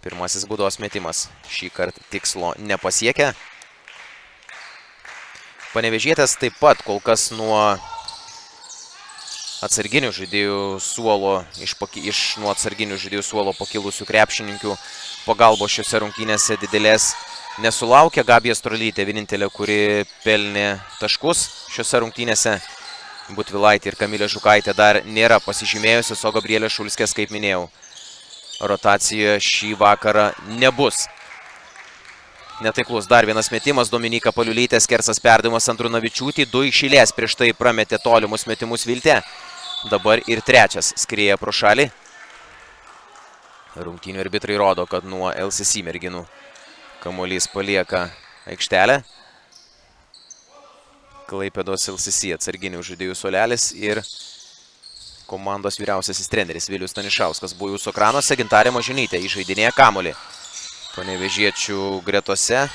Pirmasis baudos metimas šį kartą tikslo nepasiekia. Panevėžietės taip pat kol kas nuo atsarginių žaidėjų suolo, nuo atsarginių žaidėjų suolo pakilusių krepšininkių pagalbos šiose rungtynėse didelės nesulaukia. Gabija Strolytė vienintelė, kuri pelnė taškus šiose rungtynėse. Butvilaitė ir Kamilė Žukaitė dar nėra pasižymėjusios, o Gabrielė Šulskės, kaip minėjau, rotacijoje šį vakarą nebus. Netaiklus dar vienas metimas, Dominyka Paliulytė, skersas perdavimas Andrunavičiūtei, 2 iš eilės prieš tai prametė tolimus metimus Viltė. Dabar ir trečias skrieja pro šalį. Rungtynių arbitrai rodo, kad nuo LCC merginų kamuolys palieka aikštelę. Klaipėdos LCC atsarginių žaidėjų suolelis ir komandos vyriausiasis treneris Vilius Stanišauskas buvo jūsų ekranuose. Gintarė Mažionytė įžaidinėja kamuolį panevėžiečių gretose.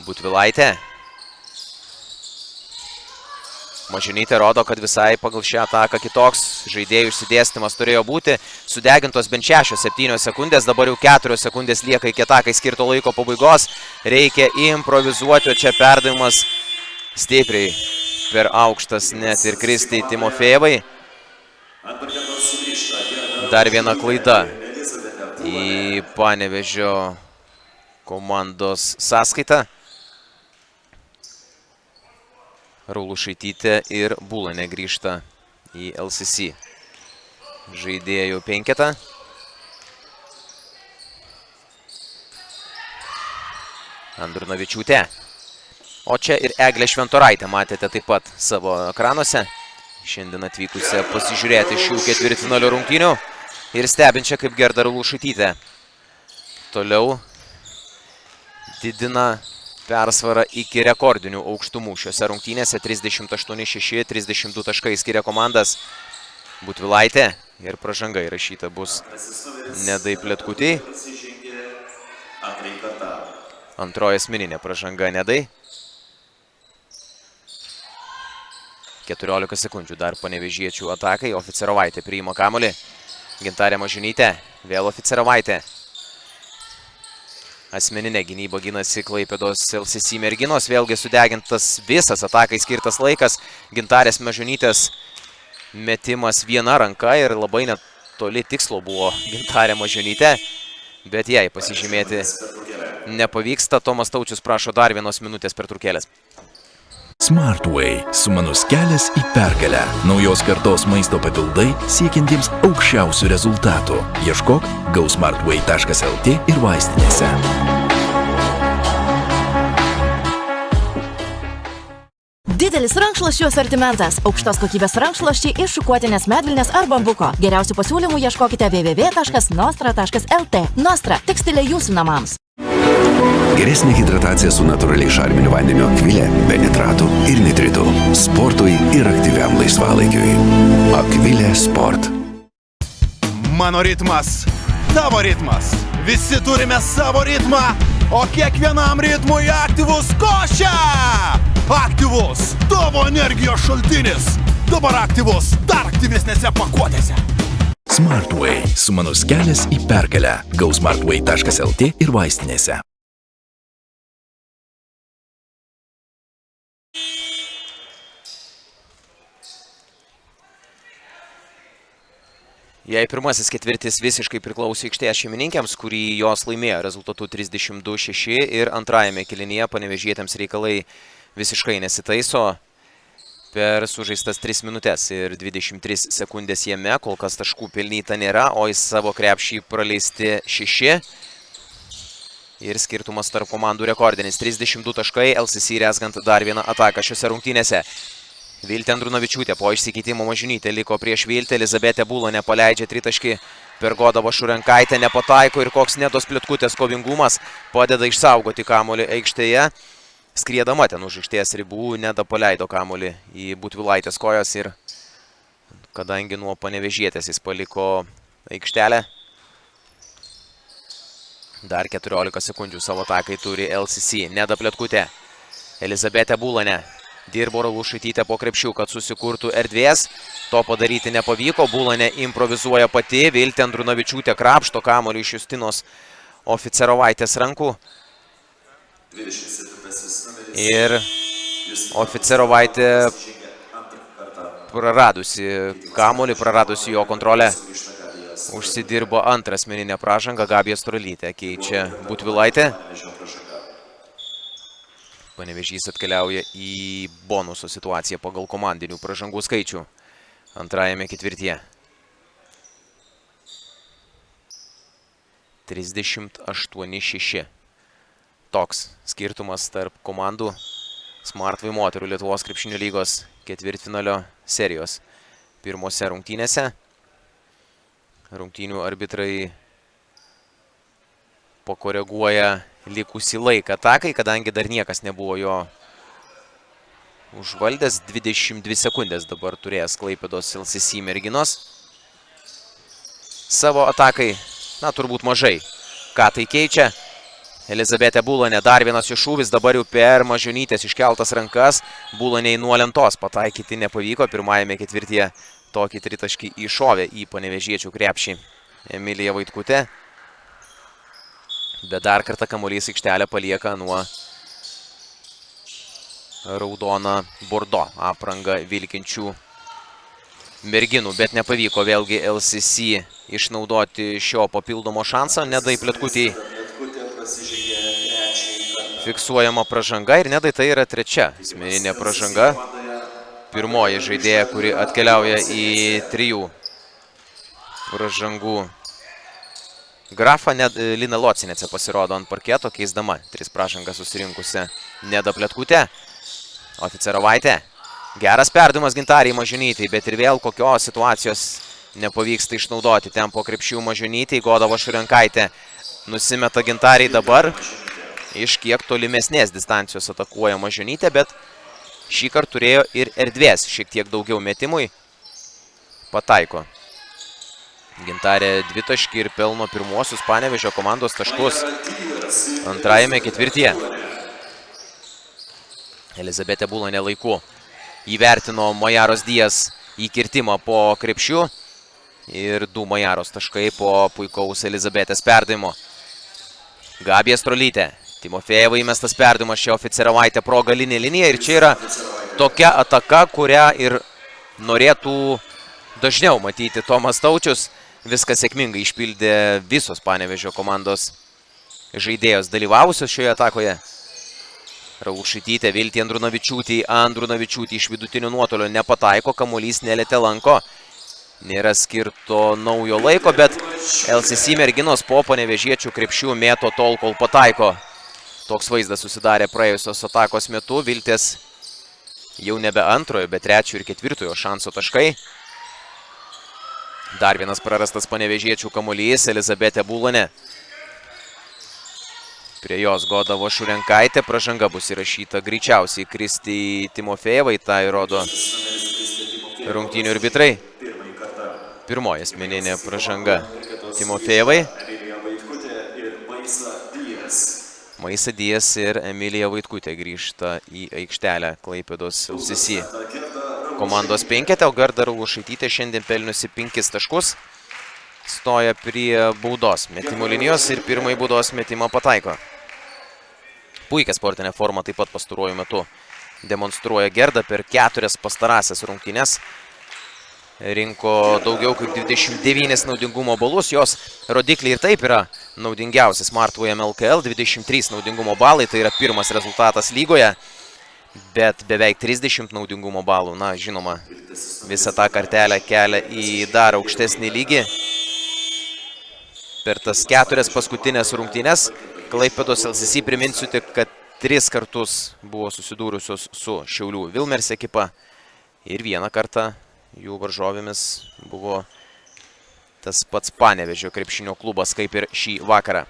Butvilaitė. Mažionytė rodo, kad visai pagal šią ataką kitoks žaidėjų išsidėstymas turėjo būti. Sudegintos bent 6-7 sekundės, dabar jau 4 sekundės lieka iki atakai skirto laiko pabaigos. Reikia improvizuoti, o čia perdavimas stipriai per aukštas net ir Kristai Timofėjevai. Dar viena klaida į Panevėžio komandos sąskaitą. Raulušaitytė ir Bulanė grįžta į LCC žaidėjų penketą. Andrunavičiūtė. O čia ir Eglė Šventoraitė matėte taip pat savo ekranuose. Šiandien atvykusią pasižiūrėti šių ketvirtfinalio rungtynių ir stebinčią kaip Gerda Raulušaitytė toliau didina persvarą iki rekordinių aukštumų šiose rungtynėse. 38-6, 32 taškai skiria komandas. Butvilaitė ir pražanga įrašyta bus Nedai Pletkutei. Antroji asmeninė pražanga Nedai. 14 sekundžių dar panevėžiečių atakai. Oficerovaitė priima kamuolį. Gintarė Mažionytė, vėl Oficerovaitė. Asmeninė gynyba ginasi Klaipėdos LCC merginos. Vėlgi sudegintas visas atakai skirtas laikas. Gintarės Mažionytės metimas viena ranka ir labai netoli tikslo buvo Gintarė Mažionytė. Bet jai pasižymėti nepavyksta. Tomas Taučius prašo dar 1 minutės pertraukėlės. Smartway – sumanus kelias į pergalę. Naujos kartos maisto papildai siekiantiems aukščiausių rezultatų. Ieškok gausmartway.lt ir vaistinėse. Didelis rankšluosčių asortimentas. Aukštos kokybės rankšluosčiai iš šukuotinės medvilnės ar bambuko. Geriausių pasiūlymų ieškokite www.nostra.lt. Nostra – tekstilė jūsų namams. Geresnė hidratacija su natūraliai šarminiu vandeniu Akvilė, be nitratų ir nitritų. Sportui ir aktyviam laisvalaikiui. Akvilė Sport. Mano ritmas, tavo ritmas. Visi turime savo ritmą, o kiekvienam ritmui aktyvus košė. Aktyvus, tavo energijos šaltinis. Dabar aktyvus, dar aktyvesnėse pakuotėse. Smartway – sumanus kelias į pergalę. gausmartway.lt ir vaistinėse. Jei pirmasis ketvirtis visiškai priklausė aikštės šeimininkėms, kurį jos laimėjo rezultatu 32-6 ir antrajame kėlinyje panevėžietėms reikalai visiškai nesitaiso. Per sužaistas 3 minutės ir 23 sekundės jame, kol kas taškų pelnyta nėra, o į savo krepšį praleisti 6. Ir skirtumas tarp komandų rekordinis 32 taškai, LCC rezgant dar vieną ataką šiose rungtynėse. Viltė Andrunavičiūtė po išsikeitimo Mažionytė liko prieš Viltę, Elizabetė Bulanė paleidžia tritaškį per Godavą Šurenkaitę, nepataiko ir koks Nedos Pletkutės kovingumas padeda išsaugoti kamuolį aikštėje. Skriedama ten už aikštės ribų, Neda paleido kamuolį į Butvilaitės kojas ir kadangi nuo panevėžietės jis paliko aikštelę, dar 14 sekundžių savo atakai turi LCC. Neda Pletkutė, Elizabetė Bulanė. Dirbo Ralušaitytė po krepšių, kad susikurtų erdvės. To padaryti nepavyko. Bulonė improvizuoja pati. Viltė Andrunavičiūtė krapšto kamuolį iš Justinos Oficerovaitės rankų. Ir Oficerovaitė praradusi kamuolį, praradusi jo kontrolę. Užsidirbo antrą asmeninę pražangą. Gabija Strolytė keičia Butvilaitė. Panevėžys atkeliauja į bonuso situaciją pagal komandinių pražangų skaičių antrajame ketvirtyje. 38-6. Toks skirtumas tarp komandų Smartway moterų Lietuvos krepšinio lygos ketvirtfinalio serijos pirmose rungtynėse. Rungtynių arbitrai pakoreguoja likusį laiką atakai, kadangi dar niekas nebuvo jo užvaldęs. 22 sekundės dabar turės Klaipėdos LCC merginos savo atakai. Na, turbūt mažai. Ką tai keičia? Elizabetė Bulonė, dar vienas iš šūvis, dabar jau per Mažionytės iškeltas rankas. Bulonei nuo lentos pataikyti nepavyko. Pirmajame ketvirtyje tokį tritaškį įšovė į panevėžiečių krepšį Emilija Vaitkutė. Bet dar kartą kamuolys aikštelę palieka nuo raudoną bordo aprangą vilkinčių merginų. Bet nepavyko vėlgi LCC išnaudoti šio papildomo šansą. Nedai Pletkutei fiksuojama pražanga ir Nedai tai yra trečia asmeninė pražanga. Pirmoji žaidėja, kuri atkeliauja į 3 pražangų grafą. Lina Locinėce pasirodo ant parketo, keisdama 3 pražangas susirinkusią Nedą Pletkutę. Oficerovaitė. Geras perdavimas Gintarei Mažionytei, bet ir vėl kokios situacijos nepavyksta išnaudoti. Ten po krepšių Mažionytei, Goda Vašurenkaitė nusimeta Gintarei dabar. Iš kiek tolimesnės distancijos atakuoja Mažionytė, bet šį kartą turėjo ir erdvės šiek tiek daugiau metimui. Pataiko Gintarė dvitaškį ir pelno pirmuosius Panevėžio komandos taškus antrajame ketvirtyje. Elizabetė Bulonė laiku įvertino Majaros Dijas įkirtimą po krepšių ir 2 Majaros taškai po puikaus Elizabetės perdavimo. Gabija Strolytė. Timofejeva įmestas perdavimas, čia Oficerovaitė pro galinį liniją ir čia yra tokia ataka, kurią ir norėtų dažniau matyti Tomas Taučius. Viskas sėkmingai išpildė visos Panevėžio komandos žaidėjos dalyvavusios šioje atakoje. Ralušaitytė, Viltė Andrunavičiūtė iš vidutinio nuotolio nepataiko, kamuolys nelietė lanko. Nėra skirto naujo laiko, bet LCC merginos po panevėžiečių krepšių mėto tol, kol pataiko. Toks vaizdas susidarė praėjusios atakos metu. Viltės jau nebe antrojo, bet 3 ir 4 šanso taškai. Dar vienas prarastas panevėžiečių kamuolys, Elizabetė Bulonė. Prie jos Goda Vašurenkaitė, pražanga bus įrašyta greičiausiai Kristi Timofejevai, tai rodo rungtynių arbitrai. Pirmoji asmeninė pražanga Timofejevai. Maisa Dijas ir Emilija Vaitkutė grįžta į aikštelę Klaipėdos LCC komandos penkete, o Gerda Ralušaitytė šiandien pelniusi 5 taškus. Stoja prie baudos metimo linijos ir pirmąjį baudos metimą pataiko. Puikia sportinė forma taip pat pastaruoju metu demonstruoja Gerda per 4 pastarąsias rungtynes. Rinko daugiau kaip 29 naudingumo balus, jos rodikliai ir taip yra naudingiausi Smartway MLKL, 23 naudingumo balai, tai yra pirmas rezultatas lygoje, bet beveik 30 naudingumo balų, na žinoma, visą tą kartelę kelia į dar aukštesnį lygį. Per tas 4 paskutinės rungtynes Klaipėdos LCC priminsiu tik, kad 3 kartus buvo susidūrusios su Šiaulių Vilmers ekipa ir 1 kartą jų varžovėmis buvo tas pats Panevėžio krepšinio klubas, kaip ir šį vakarą.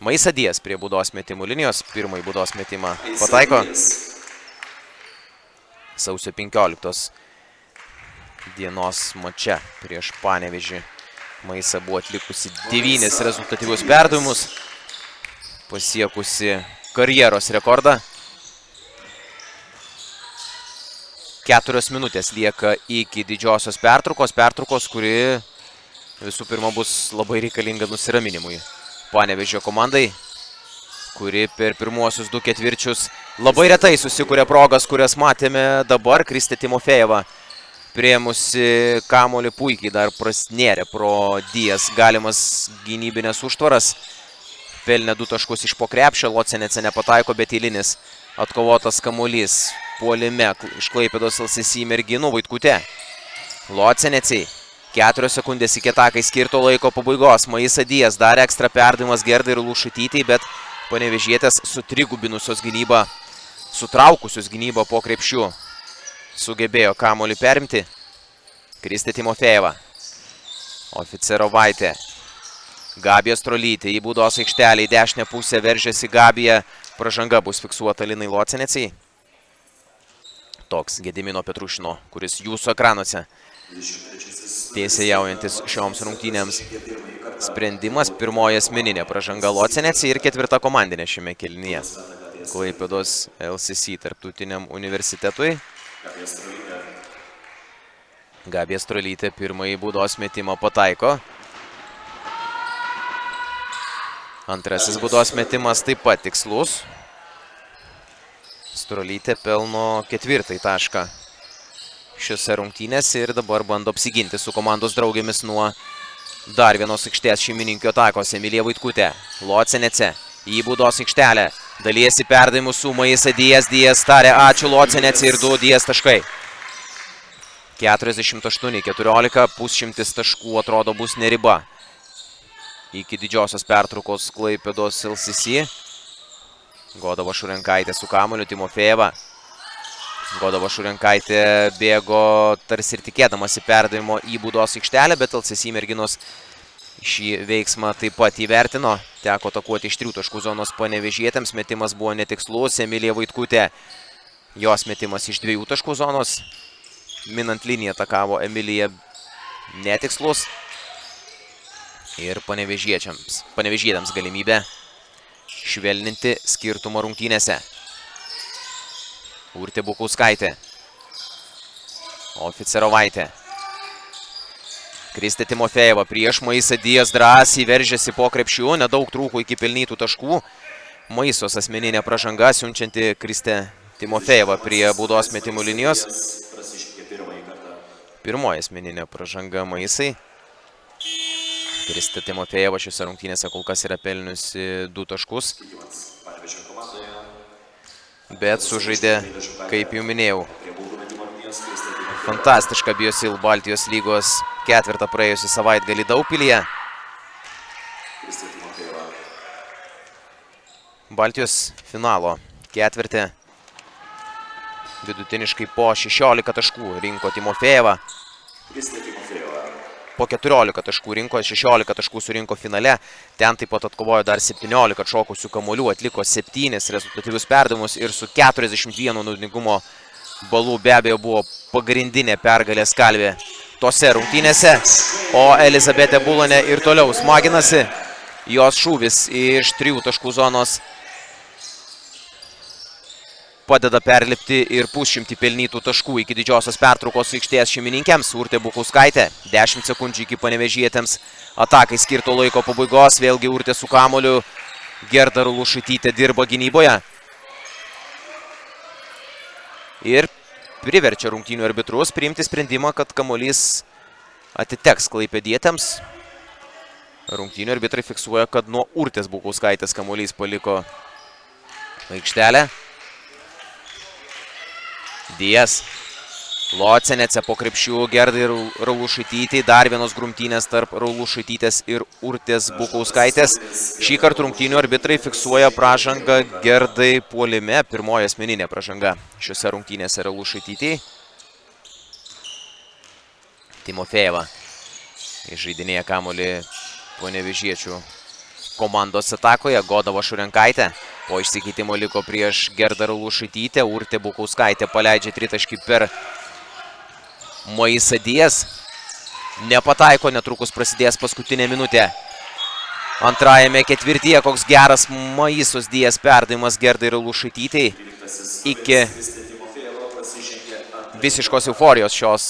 Maisa Dijas prie baudos metimų linijos, pirmąjį baudos metimą pataiko. Sausio 15 dienos mače prieš Panevėžį Maisa buvo atlikusi 9 rezultatyvius perdavimus, pasiekusi karjeros rekordą. 4 minutės lieka iki didžiosios pertraukos, kuri visų pirma bus labai reikalinga nusiraminimui Panevėžio komandai, kuri per pirmuosius 2 ketvirčius labai retai susikuria progas, kurias matėme dabar. Kristė Timofejeva priėmusi kamuolį puikiai dar prasnėrė pro Dijas galimas gynybinės užtvaras. Pelnė 2 taškus iš po krepšio, Locenece nepataiko, bet eilinis atkovotas kamuolys puolime iš Klaipėdos LCC merginų. Vaitkutė. Locenecei 4 sekundės iki atakai skirto laiko pabaigos. Maisa Dijas dar ekstra perdavimas Gerdai ir Lušaitytei, bet panevėžietės sutrigubinusios gynybą, sutraukusios gynybą po krepšiu sugebėjo kamuolį perimti. Kristė Timofejeva. Oficerovaitė. Gabija Strolytė į baudos aikštelę į dešinę pusę veržiasi Gabija. Pražanga bus fiksuota Linai Locenecei. Toks Gedimino Petrušino, kuris jūsų ekranuose teisėjaujantis šioms rungtynėms sprendimas. Pirmoji asmeninė pražanga Locenecei ir 4. komandinė šiame kėlinyje Klaipėdos LCC tarptautiniam universitetui. Gabija Strolytė pirmąjį baudos metimą pataiko. Antrasis baudos metimas taip pat tikslus. Strolytė pelno 4. tašką šiose rungtynėse ir dabar bando apsiginti su komandos draugėmis nuo dar vienos aikštės šeimininkio atakos. Emilija Vaitkutė. Locenece į baudos aikštelę. Dalijasi perdavimu su Maisa Dijas. Dijas tarė ačiū Locenece ir 2 Dijas taškai. 48-14, pusšimtis taškų atrodo bus neriba. Iki didžiosios pertraukos Klaipėdos LCC. Godava Šurenkaitė su kamuoliu, Timofejeva. Godava Šurenkaitė bėgo tarsi ir tikėdamasi perdavimo į baudos aikštelę, bet LCC merginos šį veiksmą taip pat įvertino. Teko atakuoti iš 3 taškų zonos panevėžietėms. Metimas buvo netikslus. Emilija Vaitkutė. Jos metimas iš 2 taškų zonos. Minant liniją atakavo Emilija netikslus. Ir panevėžietėms galimybė švelninti skirtumą rungtynėse. Urtė Bukauskaitė. Oficerovaitė. Kristė Timofejeva prieš Maisą Dijas drąsiai veržėsi po krepšiu. Nedaug trūko iki pelnytų taškų. Maisos asmeninė pražanga siunčianti Kristė Timofejeva prie baudos metimų linijos. Pirmoji asmeninė pražanga Maisai. Kristė Timofejeva šiose rungtynėse kol kas yra pelniusi 2 taškus. Bet sužaidė, kaip jau minėjau, fantastišką Biosil Baltijos lygos 4 praėjusį savaitgalį Daugpilyje. Baltijos finalo 4 vidutiniškai po 16 taškų rinko Timofejeva. Po 14 taškų rinko, 16 taškų surinko finale. Ten taip pat atkovojo dar 17 atšokusių kamuolių, atliko 7 rezultatyvius perdavimus ir su 41 naudingumo balų be abejo buvo pagrindinė pergalės kalvė tose rungtynėse. O Elizabetė Bulonė ir toliau smaginasi. Jos šūvis iš 3 taškų zonos padeda perlipti ir pusšimtį pelnytų taškų iki didžiosios pertraukos aikštės šeimininkėms. Urtė Bukauskaitė, 10 sekundžių iki panevėžietėms atakai skirto laiko pabaigos. Vėlgi Urtė su kamuoliu, Gerda Lušaitytė dirba gynyboje. Ir priverčia rungtynių arbitrus priimti sprendimą, kad kamuolys atiteks klaipėdietėms. Rungtynių arbitrai fiksuoja, kad nuo Urtės Bukauskaitės kamuolys paliko aikštelę. Dijas. Locenece po krepšių Gerdai ir Raulušaitytei. Dar vienos grumtynės tarp Raulušaitytės ir Urtės Bukauskaitės. Šį kartą rungtynių arbitrai fiksuoja pražangą Gerdai puolime. Pirmoji asmeninė pražanga šiose rungtynėse Raulušaitytei. Timofejeva išžaidinėja kamuolį panevėžiečių komandos atakoje. Godava Šurenkaitė. Po išsikeitimo liko prieš Gerdą Raulušaitytę. Urtė Bukauskaitė paleidžia tritaškį per Maisą Dijas. Nepataiko, netrukus prasidės paskutinė minutė. Antrajame ketvirtyje koks geras Maisos Dijas perdavimas Gerdai Raulušaitytei. Iki visiškos euforijos šios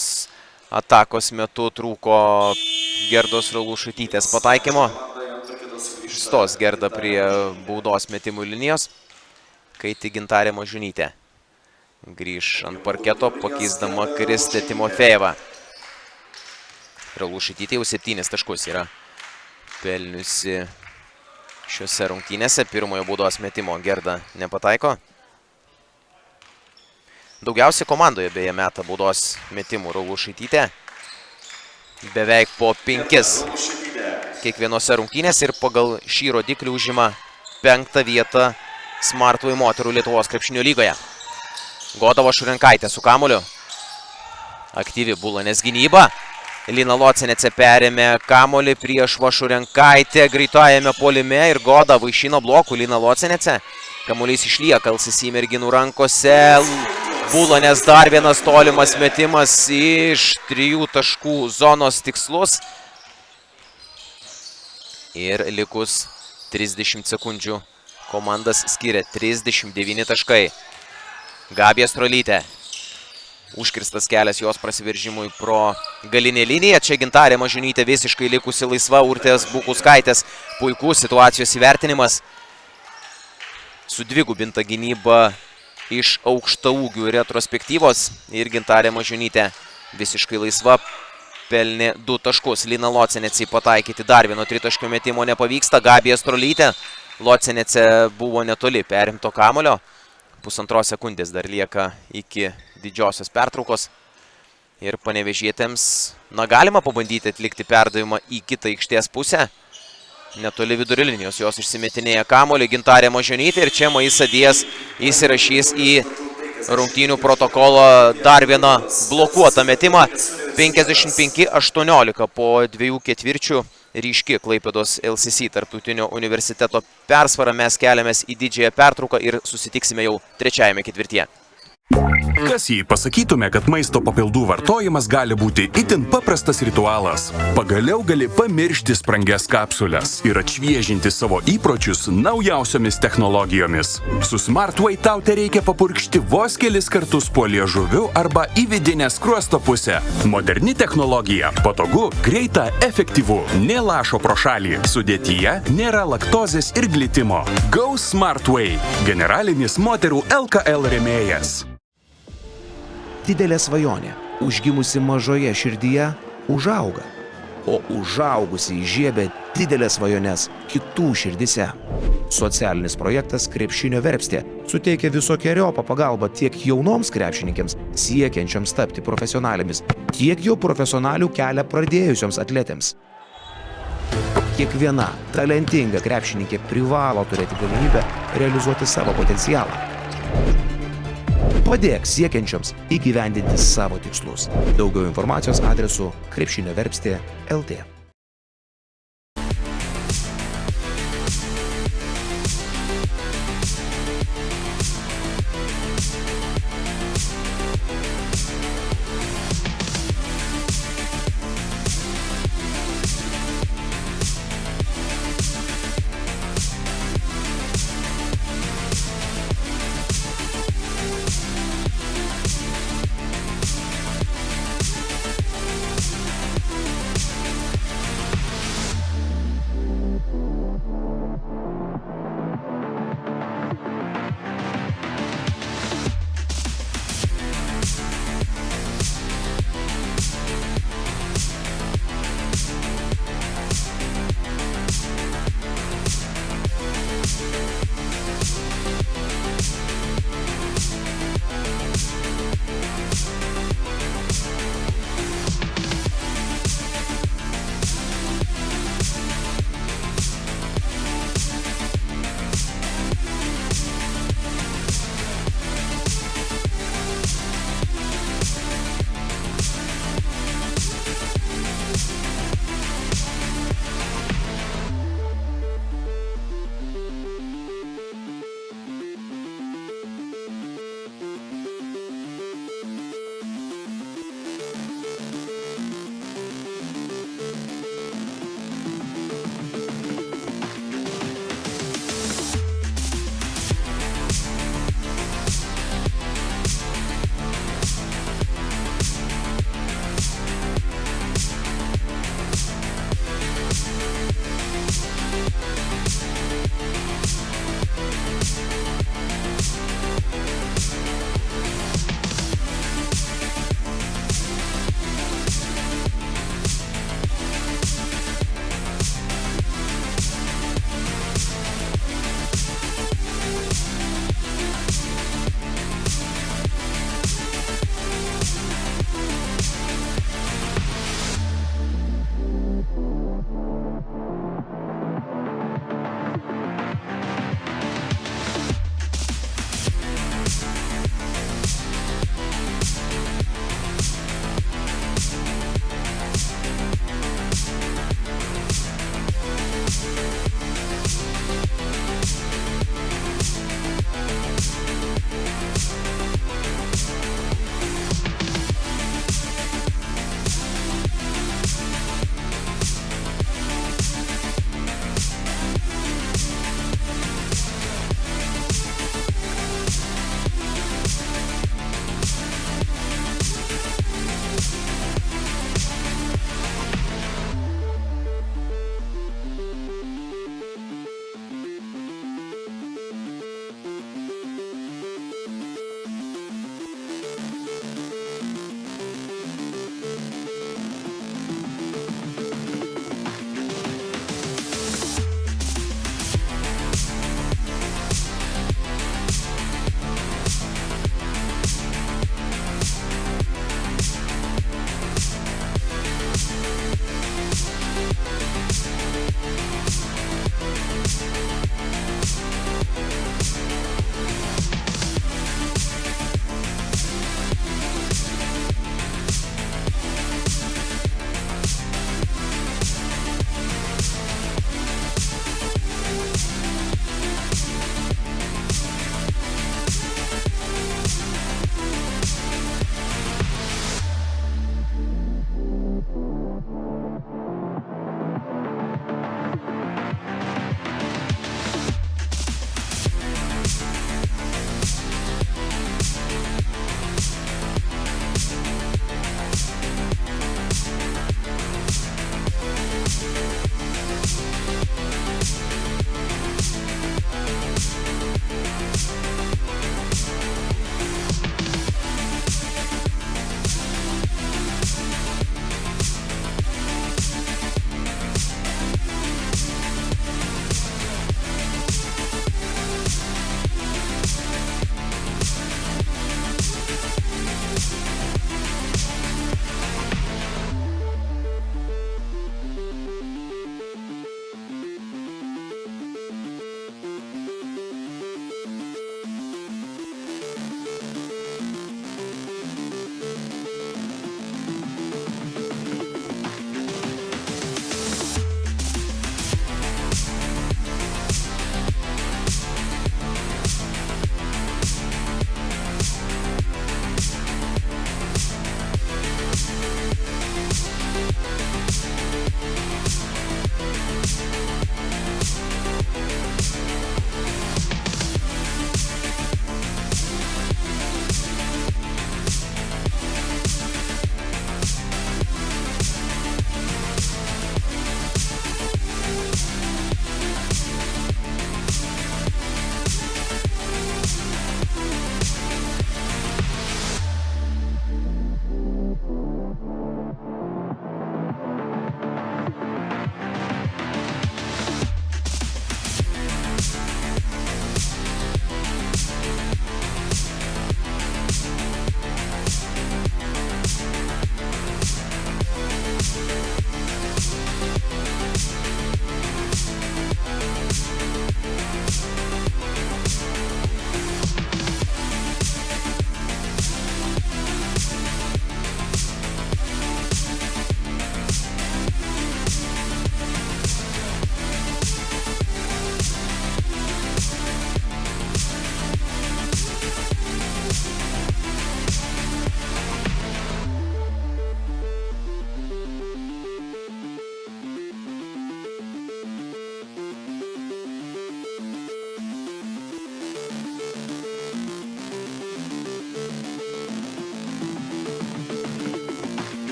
atakos metu trūko Gerdos Ralušaitytės pataikymo. Stos Gerda prie baudos metimų linijos, kai tik Gintarė Mažionytė grįž ant parketo, pakeisdama Kristę Timofejevą. Ralušaitytė jau 7 taškus yra pelniusi šiuose rungtynėse. Pirmojo baudos metimo Gerda nepataiko. Daugiausiai komandoje beje meta baudos metimų Ralušaitytė. Beveik po 5 kiekvienose rungtynėse ir pagal šį rodiklį užima 5 vietą Smartway moterų Lietuvos krepšinio lygoje. Godava Šurenkaitė su kamuoliu. Aktyvi Bulanės gynyba. Lina Locenecė perėmė kamuolį prieš Vašurenkaitę greitajame puolime ir Goda vaišino blokų Lina Locenecė. Kamuolys išlieka LCC merginų rankose. Bulanės dar vienas tolimas metimas iš 3 taškų zonos tikslus. Ir likus 30 sekundžių komandas skiria 39 taškai. Gabija Strolytė. Užkirstas kelias jos prasiveržimui pro galinę liniją. Čia Gintarė Mažionytė visiškai likusi laisva. Urtės Bukuskaitės puikus situacijos įvertinimas. Sudvigubinta gynyba iš aukštaūgių retrospektyvos. Ir Gintarė Mažionytė visiškai laisva. Pelnė 2 taškus. Lina Locenecė pataikyti dar vieno 3-taškio metimo nepavyksta. Gabija Strolytė. Locenecė buvo netoli perimto kamulio. 1,5 sekundės dar lieka iki didžiosios pertraukos. Ir panevėžietėms, galima pabandyti atlikti perdavimą į kitą aikštės pusę. Netoli vidurio linijos jos išsimetinėja kamuolį Gintarė Mažionytė ir čia Maisa Dijas įsirašys į rungtynių protokolą dar vieną blokuotą metimą. 55-18 po 2 ketvirčių. Ryški Klaipėdos LCC tarptautinio universiteto persvara. Mes keliamės į didžiąją pertrauką ir susitiksime jau 3-ame ketvirtyje. Kas jei pasakytume, kad maisto papildų vartojimas gali būti itin paprastas ritualas? Pagaliau gali pamiršti sprangias kapsules ir atšviežinti savo įpročius naujausiomis technologijomis. Su Smartway tau tereikia papurkšti vos kelis kartus po liežuviu arba į vidinę skruosto pusę. Moderni technologija, patogu, greita, efektyvu, nė lašo pro šalį. Sudėtyje nėra laktozės ir glitimo. Go Smartway, generalinis moterų LKL rėmėjas. Didelė svajonė, užgimusi mažoje širdyje, užauga, o užaugusi įžiebia didelės svajones kitų širdise. Socialinis projektas Krepšinio verpstė suteikia visokeriopą pagalbą tiek jaunoms krepšininkėms, siekiančioms tapti profesionalėmis, tiek jau profesionalių kelią pradėjusioms atletėms. Kiekviena talentinga krepšininkė privalo turėti galimybę realizuoti savo potencialą. Padėk siekiančioms įgyvendinti savo tikslus. Daugiau informacijos adresu krepšinioverpstė.lt.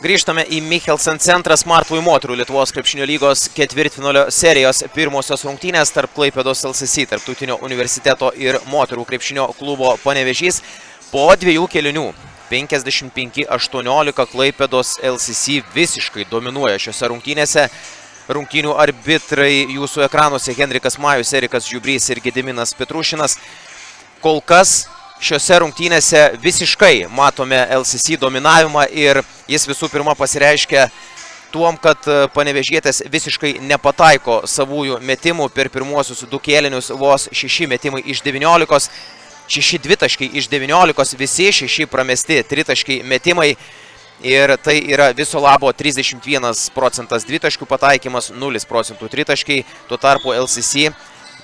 Grįžtame į Michelsen centrą. Smartway moterų Lietuvos krepšinio lygos ketvirtfinalio serijos pirmosios rungtynės tarp Klaipėdos LCC, Tarptautinio universiteto ir moterų krepšinio klubo Panevėžys. Po 2 kėlinių 55-18 Klaipėdos LCC visiškai dominuoja šiose rungtynėse. Rungtynių arbitrai jūsų ekranuose Henrikas Majus, Erikas Žiubrys ir Gediminas Petrušinas. Kol kas šiose rungtynėse visiškai matome LCC dominavimą ir jis visų pirma pasireiškia tuom, kad panevėžietės visiškai nepataiko savųjų metimų. Per pirmuosius 2 kėlinius vos 6 metimai iš 19, 6 dvitaškai iš 19, visi 6 pramesti tritaškai metimai. Ir tai yra viso labo 31% dvitaškių pataikymas, 0% tritaškai. Tuo tarpu LCC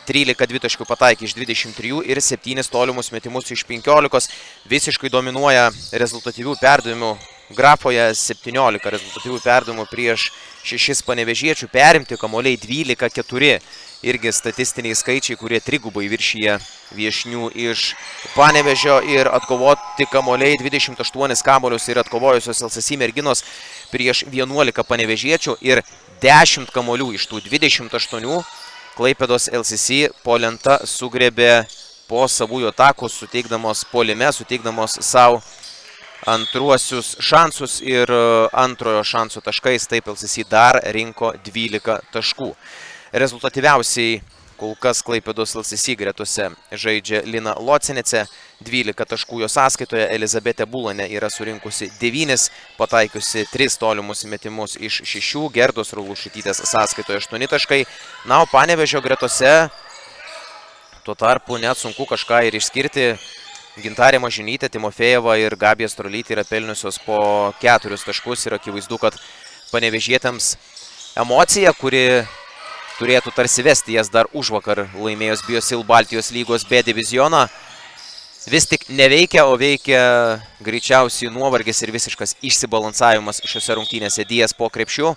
13 dvitaškių pataikė iš 23 ir 7 tolimus metimus iš 15. Visiškai dominuoja rezultatyvių perdavimų grafoje, 17 rezultatyvių perdavimų prieš 6 panevėžiečių. Perimti kamuoliai 12-4. Irgi statistiniai skaičiai, kurie trigubai viršyje viešnių iš Panevėžio, ir atkovoti kamuoliai 28 kamuolius ir atkovojusios LCC merginos prieš 11 panevėžiečių ir 10 kamuolių iš tų 28 Klaipėdos LCC po lenta sugrebė po savųjų atakų, suteikdamos puolime, suteikdamos savo antruosius šansus ir antrojo šansų taškais. Taip LCC dar rinko 12 taškų. Rezultatyviausiai kol kas Klaipėdos LCC gretose žaidžia Lina Locenece, 12 taškų jo sąskaitoje. Elizabetė Bulanė yra surinkusi 9, pataikiusi 3 tolimus metimus iš 6, Gerdos Rulušytytės sąskaitoje 8 taškai. Na, o Panevėžio gretose tuo tarpu net sunku kažką ir išskirti. Gintarė Mažinytė, Timofejeva ir Gabija Strolytė yra pelniusios po 4 taškus ir akivaizdu, kad panevėžietėms emocija, kuri turėtų tarsi vesti jas dar užvakar laimėjus Biosil Baltijos lygos B divizioną, vis tik neveikia, o veikia greičiausiai nuovargis ir visiškas išsibalansavimas šiose rungtynėse. Dijas po krepšių.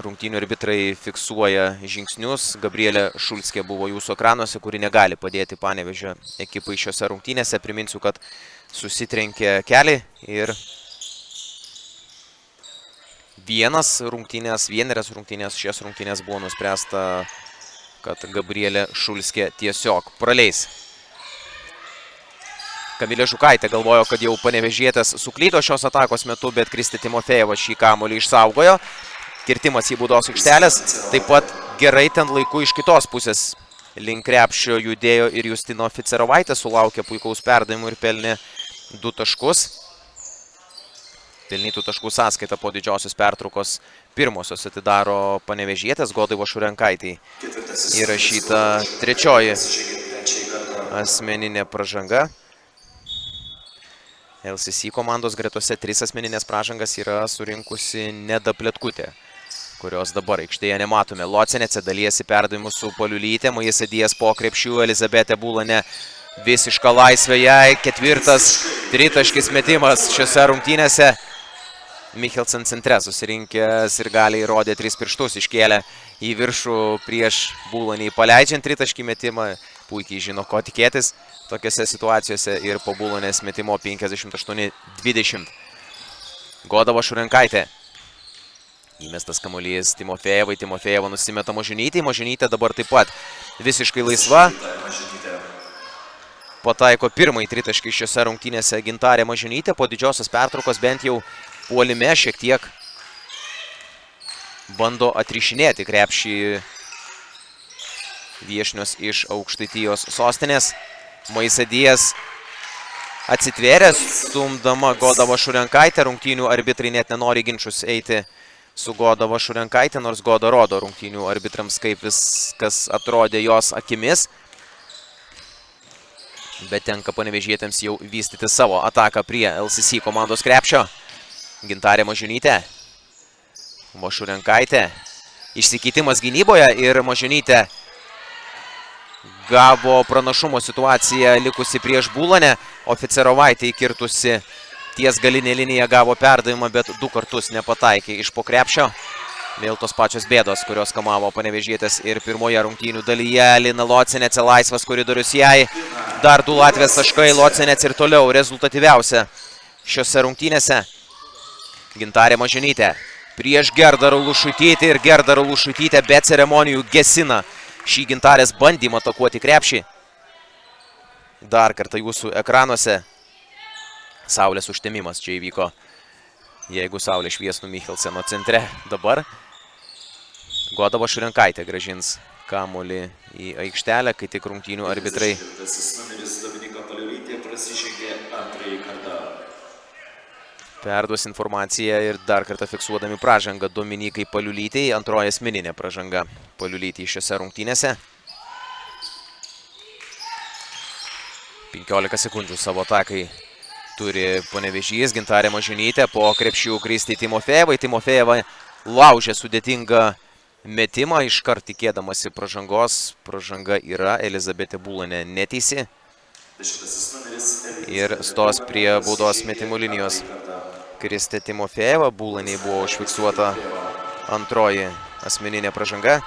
Rungtynių arbitrai fiksuoja žingsnius. Gabrielė Šulskė buvo jūsų ekranuose, kuri negali padėti Panevėžio ekipai šiose rungtynėse. Priminsiu, kad susitrenkė keliai ir vienerias rungtynės, šias rungtynės buvo nuspręsta, kad Gabrielė Šulskė tiesiog praleis. Kamilė Žukaitė galvojo, kad jau panevėžietės suklydo šios atakos metu, bet Kristė Timofejeva šį kamuolį išsaugojo. Kirtimas į baudos aikštelės, taip pat gerai ten laiku iš kitos pusės link krepšio judėjo ir Justino Ficerovaitė, sulaukė puikaus perdavimų ir pelnė 2 taškus. Pelnytų taškų sąskaita po didžiosios pertraukos pirmosios atidaro panevėžietės. Godai Vašurenkaitei įrašyta 3 asmeninė pražanga. LCC komandos gretose 3 asmeninės pražangas yra surinkusi Neda Pletkutė, kurios dabar aikštėje nematome. Locenece dalijasi perdavimus su Paliulytė, Maisa Dijas po krepšių, Elizabetė Bulanė visiška laisvė jai, 4 tritaškis metimas šiose rungtynėse. Michelsen centre susirinkęs ir gali įrodė 3 pirštus, iškėlė į viršų prieš Bulanį paleidžiant tritaškį metimą. Puikiai žino, ko tikėtis tokiose situacijose ir po Bulanės metimo 58-20. Goda Vašurenkaitė. Įmestas kamuolys Timofejevai, Timofejeva nusimeta Mažinytei. Mažinytė dabar taip pat visiškai laisva. Pataiko pirmąjį tritaškį šiose rungtynėse Gintarė Mažinytė. Po didžiosios pertraukos bent jau puolime šiek tiek bando atrišinėti krepšį viešnios iš Aukštaitijos sostinės. Maisa Dijas atsitvėrė, stumdama Goda Vašurenkaitę. Rungtynių arbitrai net nenori ginčus eiti su Goda Vašurenkaitė, nors Goda rodo rungtynių arbitrams, kaip viskas atrodė jos akimis. Bet tenka panevėžietėms jau vystyti savo ataką prie LCC komandos krepšio. Gintarė Mažinytė. Vašurenkaitė. Išsikeitimas gynyboje ir Mažinytė gavo pranašumo situaciją likusi prieš Bulanę. Ficerovaitė įkirtusi ties galinė linija gavo perdavimą, bet 2 kartus nepataikė iš po krepšio. Vėl tos pačios bėdos, kurios kamavo panevėžietės ir pirmoje rungtynių dalyje. Lina Locenece, laisvas koridorius jai. Dar 2 Latvijos taškai. Locenece ir toliau rezultatyviausia šiose rungtynėse. Gintarė Mažionytė prieš Gerdą Lušutytę ir Gerda Lušutytė be ceremonijų gesina šį Gintarės bandymą atakuoti krepšį. Dar kartą jūsų ekranuose saulės užtemimas čia įvyko, jeigu saulė šviestų Michelseno centre. Dabar Goda Vašurenkaitė grąžins kamuolį į aikštelę, kai tik rungtynių arbitrai perduos informaciją ir dar kartą fiksuodami pražangą Dominikai Paliulytei. Antroji asmeninė pražanga Paliulytei šiose rungtynėse. 15 sekundžių savo atakai turi Panevėžys. Gintarė Mažionytė po krepšių Kristei Timofejevai. Timofejeva laužė sudėtingą metimą, iškart tikėdamasi pražangos. Pražanga yra, Elizabetė Būlanė neteisi ir stos prie baudos metimų linijos. Kristė Timofejeva, Būlaniai buvo užfiksuota antroji asmeninė pražanga.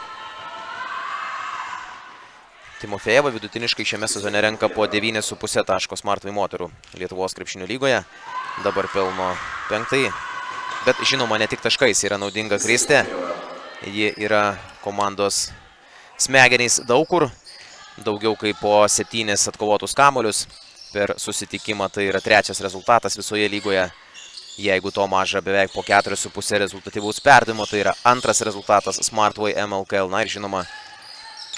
Timofejeva vidutiniškai šiame sezone renka po 9,5 taško Smartway moterų Lietuvos krepšinio lygoje. Dabar pelno 5. Bet žinoma, ne tik taškais yra naudinga Kristė. Ji yra komandos smegenys daug kur. Daugiau kaip po 7 atkovotus kamuolius per susitikimą. Tai yra 3 rezultatas visoje lygoje. Jeigu to maža beveik po 4,5 rezultatyvaus perdavimo, tai yra 2 rezultatas Smartway MLKL. Na ir žinoma,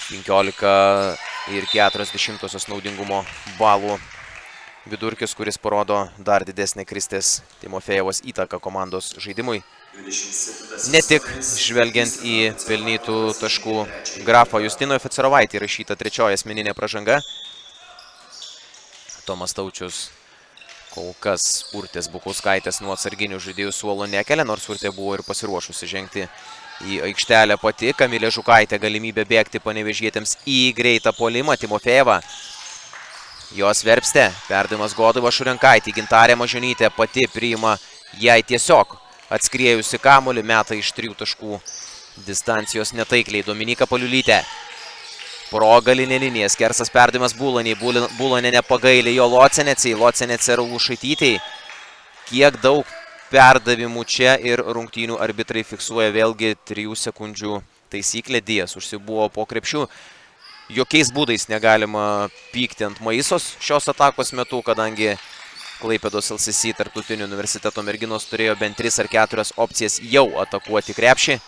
15,4 naudingumo balų vidurkis, kuris parodo dar didesnį Kristės Timofejevos įtaką komandos žaidimui. Ne tik žvelgiant į pelnytų taškų grafą. Justinoje Fecerovaitė įrašyta 3 asmeninė pražanga. Tomas Taučius kol kas Urtės Bukauskaitės nuo atsarginių žaidėjų suolo nekelia, nors Urtė buvo ir pasiruošusi žengti į aikštelę pati. Kamilė Žukaitė galimybė bėgti panevėžietėms į greitą puolimą. Timofejeva, jos verpstė, perdavimas Godai Vašurenkaitei. Gintarė Mažionytė pati priima jai tiesiog atskriejusi kamuolį, meta iš 3 taškų distancijos netaikliai. Dominika Paliulytė. Pro galinė linija, skersas perdavimas Būlaniai. Būlanė nepagailė jo Locenecei. Locenecei Lušaitytei. Kiek daug perdavimų čia ir rungtynių arbitrai fiksuoja vėlgi 3 sekundžių taisyklė. Dijas užsibuvo po krepšių. Jokiais būdais negalima pykti ant Maisos šios atakos metu, kadangi Klaipėdos LCC tarptautinio universiteto merginos turėjo bent 3 ar 4 opcijas jau atakuoti krepšį.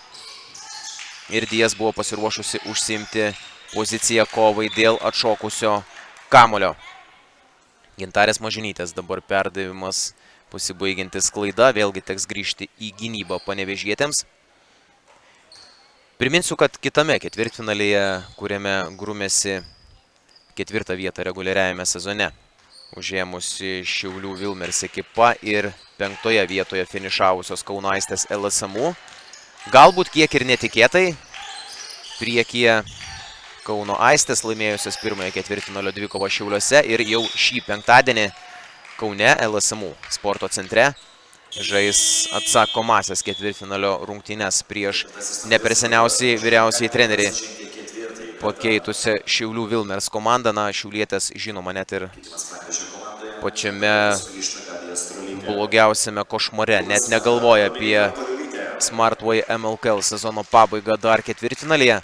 Ir Dijas buvo pasiruošusi užsiimti poziciją kovai dėl atšokusio kamulio. Gintarės Mažionytės dabar perdavimas pasibaigiantis klaida. Vėlgi teks grįžti į gynybą panevėžietėms. Priminsiu, kad kitame ketvirtfinalyje, kuriame grūmėsi 4. vietą reguliariajame sezone, užėmusi Šiaulių Vilmers ekipa ir 5. vietoje finišavusios Kauno Aistės LSMU. Galbūt kiek ir netikėtai priekyje Kauno Aistės laimėjusios 1. ketvirtfinalio dvikovą Šiauliuose ir jau šį penktadienį Kaune LSMU sporto centre žais atsakomąsias ketvirtfinalio rungtynes prieš neperseniausiai vyriausiai trenerį pakeitusią Šiaulių Vilmers komandą. Na, šiaulietės žinoma net ir pačiame blogiausiame košmare net negalvoja apie Smartway MLKL sezono pabaigą dar ketvirtfinalyje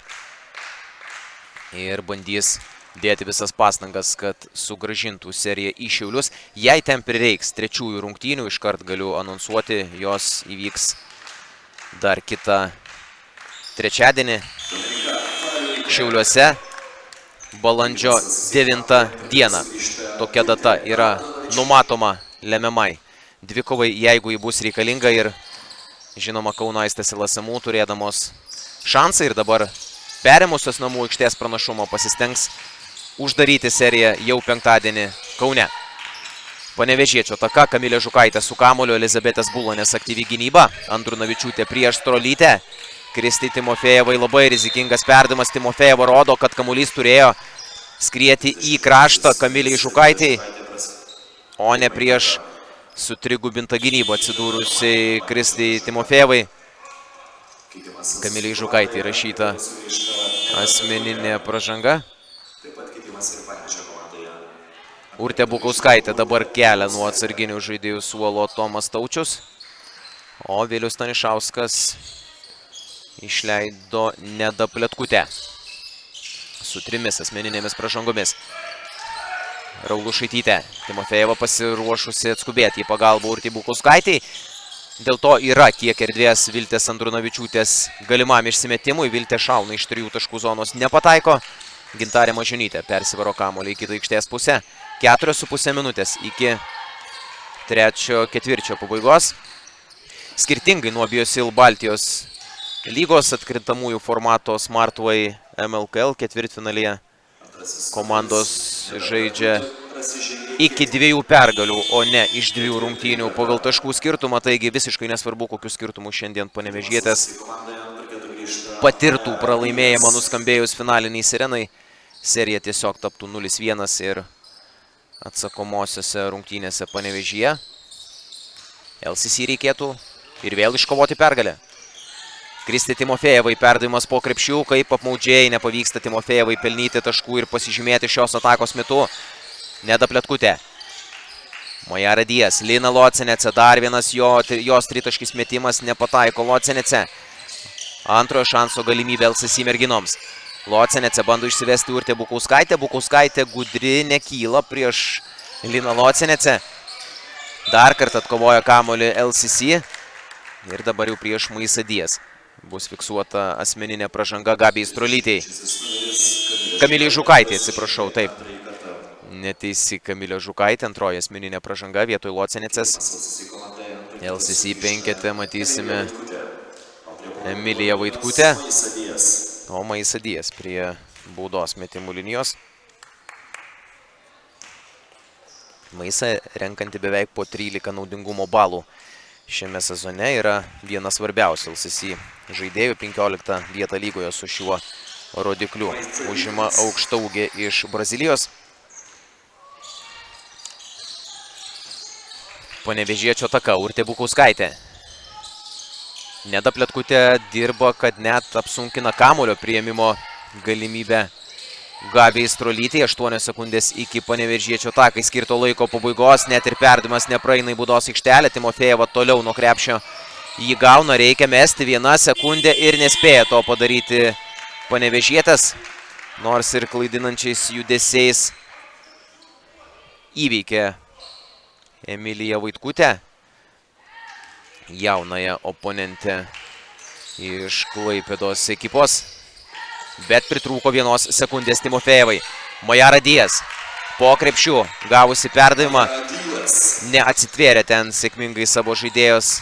ir bandys dėti visas pastangas, kad sugrąžintų seriją į Šiaulius. Jei ten prireiks 3 rungtynių, iškart galiu anonsuoti, jos įvyks dar kitą trečiadienį Šiauliuose balandžio 9 dieną. Tokia data yra numatoma lemiamai dvikovai, jeigu ji bus reikalinga, ir žinoma Kauno Aistės LSMU turėdamos šansą ir dabar perėmusios namų aikštės pranašumo pasistengs uždaryti seriją jau penktadienį Kaune. Panevėžiečio ataka, Kamilė Žukaitė su kamuoliu, Elizabetės Būlanės aktyvi gynyba, Andrunavičiūtė prieš Strolytę, Kristei Timofejevai labai rizikingas perdavimas. Timofejeva rodo, kad kamuolys turėjo skrieti į kraštą Kamiliai Žukaitei, o ne prieš sutrigubintą gynybą atsidūrusiai Kristei Timofejevai. Kamiliai Žukaitei rašyta asmeninė pražanga. Urtė Bukauskaitė dabar kelia nuo atsarginių žaidėjų suolo Tomas Taučius. O Vilius Stanišauskas išleido Nedą Pletkutę su 3 asmeninėmis pražangomis. Raulušaitytė. Timofejeva pasiruošusi atskubėti į pagalbą Urtei Bukauskaitei. Dėl to yra kiek erdvės Viltės Andrunavičiūtės galimam išsimetimui. Viltė šauna iš 3 taškų zonos, nepataiko. Gintarė Mažionytė persivaro kamuolį į kitą aikštės pusę. 4,5 minutės iki trečio ketvirčio pabaigos. Skirtingai nuo Biosil Baltijos lygos atkrintamųjų formato Smartway MLKL ketvirtfinalyje komandos žaidžia iki 2 pergalių, o ne iš 2 rungtynių pagal taškų skirtumą. Taigi visiškai nesvarbu, kokius skirtumus šiandien Panevėžietės patirtų pralaimėjimą nuskambėjus finaliniai sirenai. Serija tiesiog taptų 0-1 ir atsakomosiose rungtynėse Panevėžyje LCC reikėtų ir vėl iškovoti pergalę. Kristė Timofejevai perdavimas po krepšių, kaip apmaudžiai nepavyksta Timofejevai pelnyti taškų ir pasižymėti šios atakos metu. Neda Pletkutė. Majara Dijas, Lina Locenece, dar vienas jos tritaškis metimas, nepataiko Locenece. Antrojo šanso galimybė LCC merginoms. Locenece bando išsivesti Urtė Bukauskaitė. Bukauskaitė gudri, nekyla prieš Lina Locenece. Dar kartą atkovoja kamuolį LCC. Ir dabar jau prieš Maisa Dijas bus fiksuota asmeninė pražanga Gabijai Strolytei. Kamilė Žukaitė, atsiprašau, taip. Neteisi Kamilė Žukaitė, antroji asmeninė pražanga vietoj Locenecės. LCC penkete matysime Emiliją Vaitkutę, o Maisa Dijas prie baudos metimų linijos. Maisa renkanti beveik po 13 naudingumo balų. Šiame sezone yra vienas svarbiausių LCC žaidėjų, 15 vietą lygoje su šiuo rodikliu. Užima aukštaūgė iš Brazilijos. Panevėžiečio ataka, Urtė Bukauskaitė. Neda Pletkutė dirba, kad net apsunkina kamuolio priėmimo galimybę Gabijai Strolytei. 8 sekundės iki Panevėžiečio atakai skirto laiko pabaigos. Net ir perdavimas nepraeina į baudos aikštelę. Timofejeva toliau nuo krepšio jį gauna. Reikia mesti 1 sekundę ir nespėja to padaryti Panevėžietės. Nors ir klaidinančiais judesiais įveikė Emiliją Vaitkutę, jaunąją oponentę iš Klaipėdos ekipos. Bet pritrūko 1 sekundės Timofejevai. Majara Dijas po krepšių gavusi perdavimą. Neatsitvėrė ten sėkmingai savo žaidėjos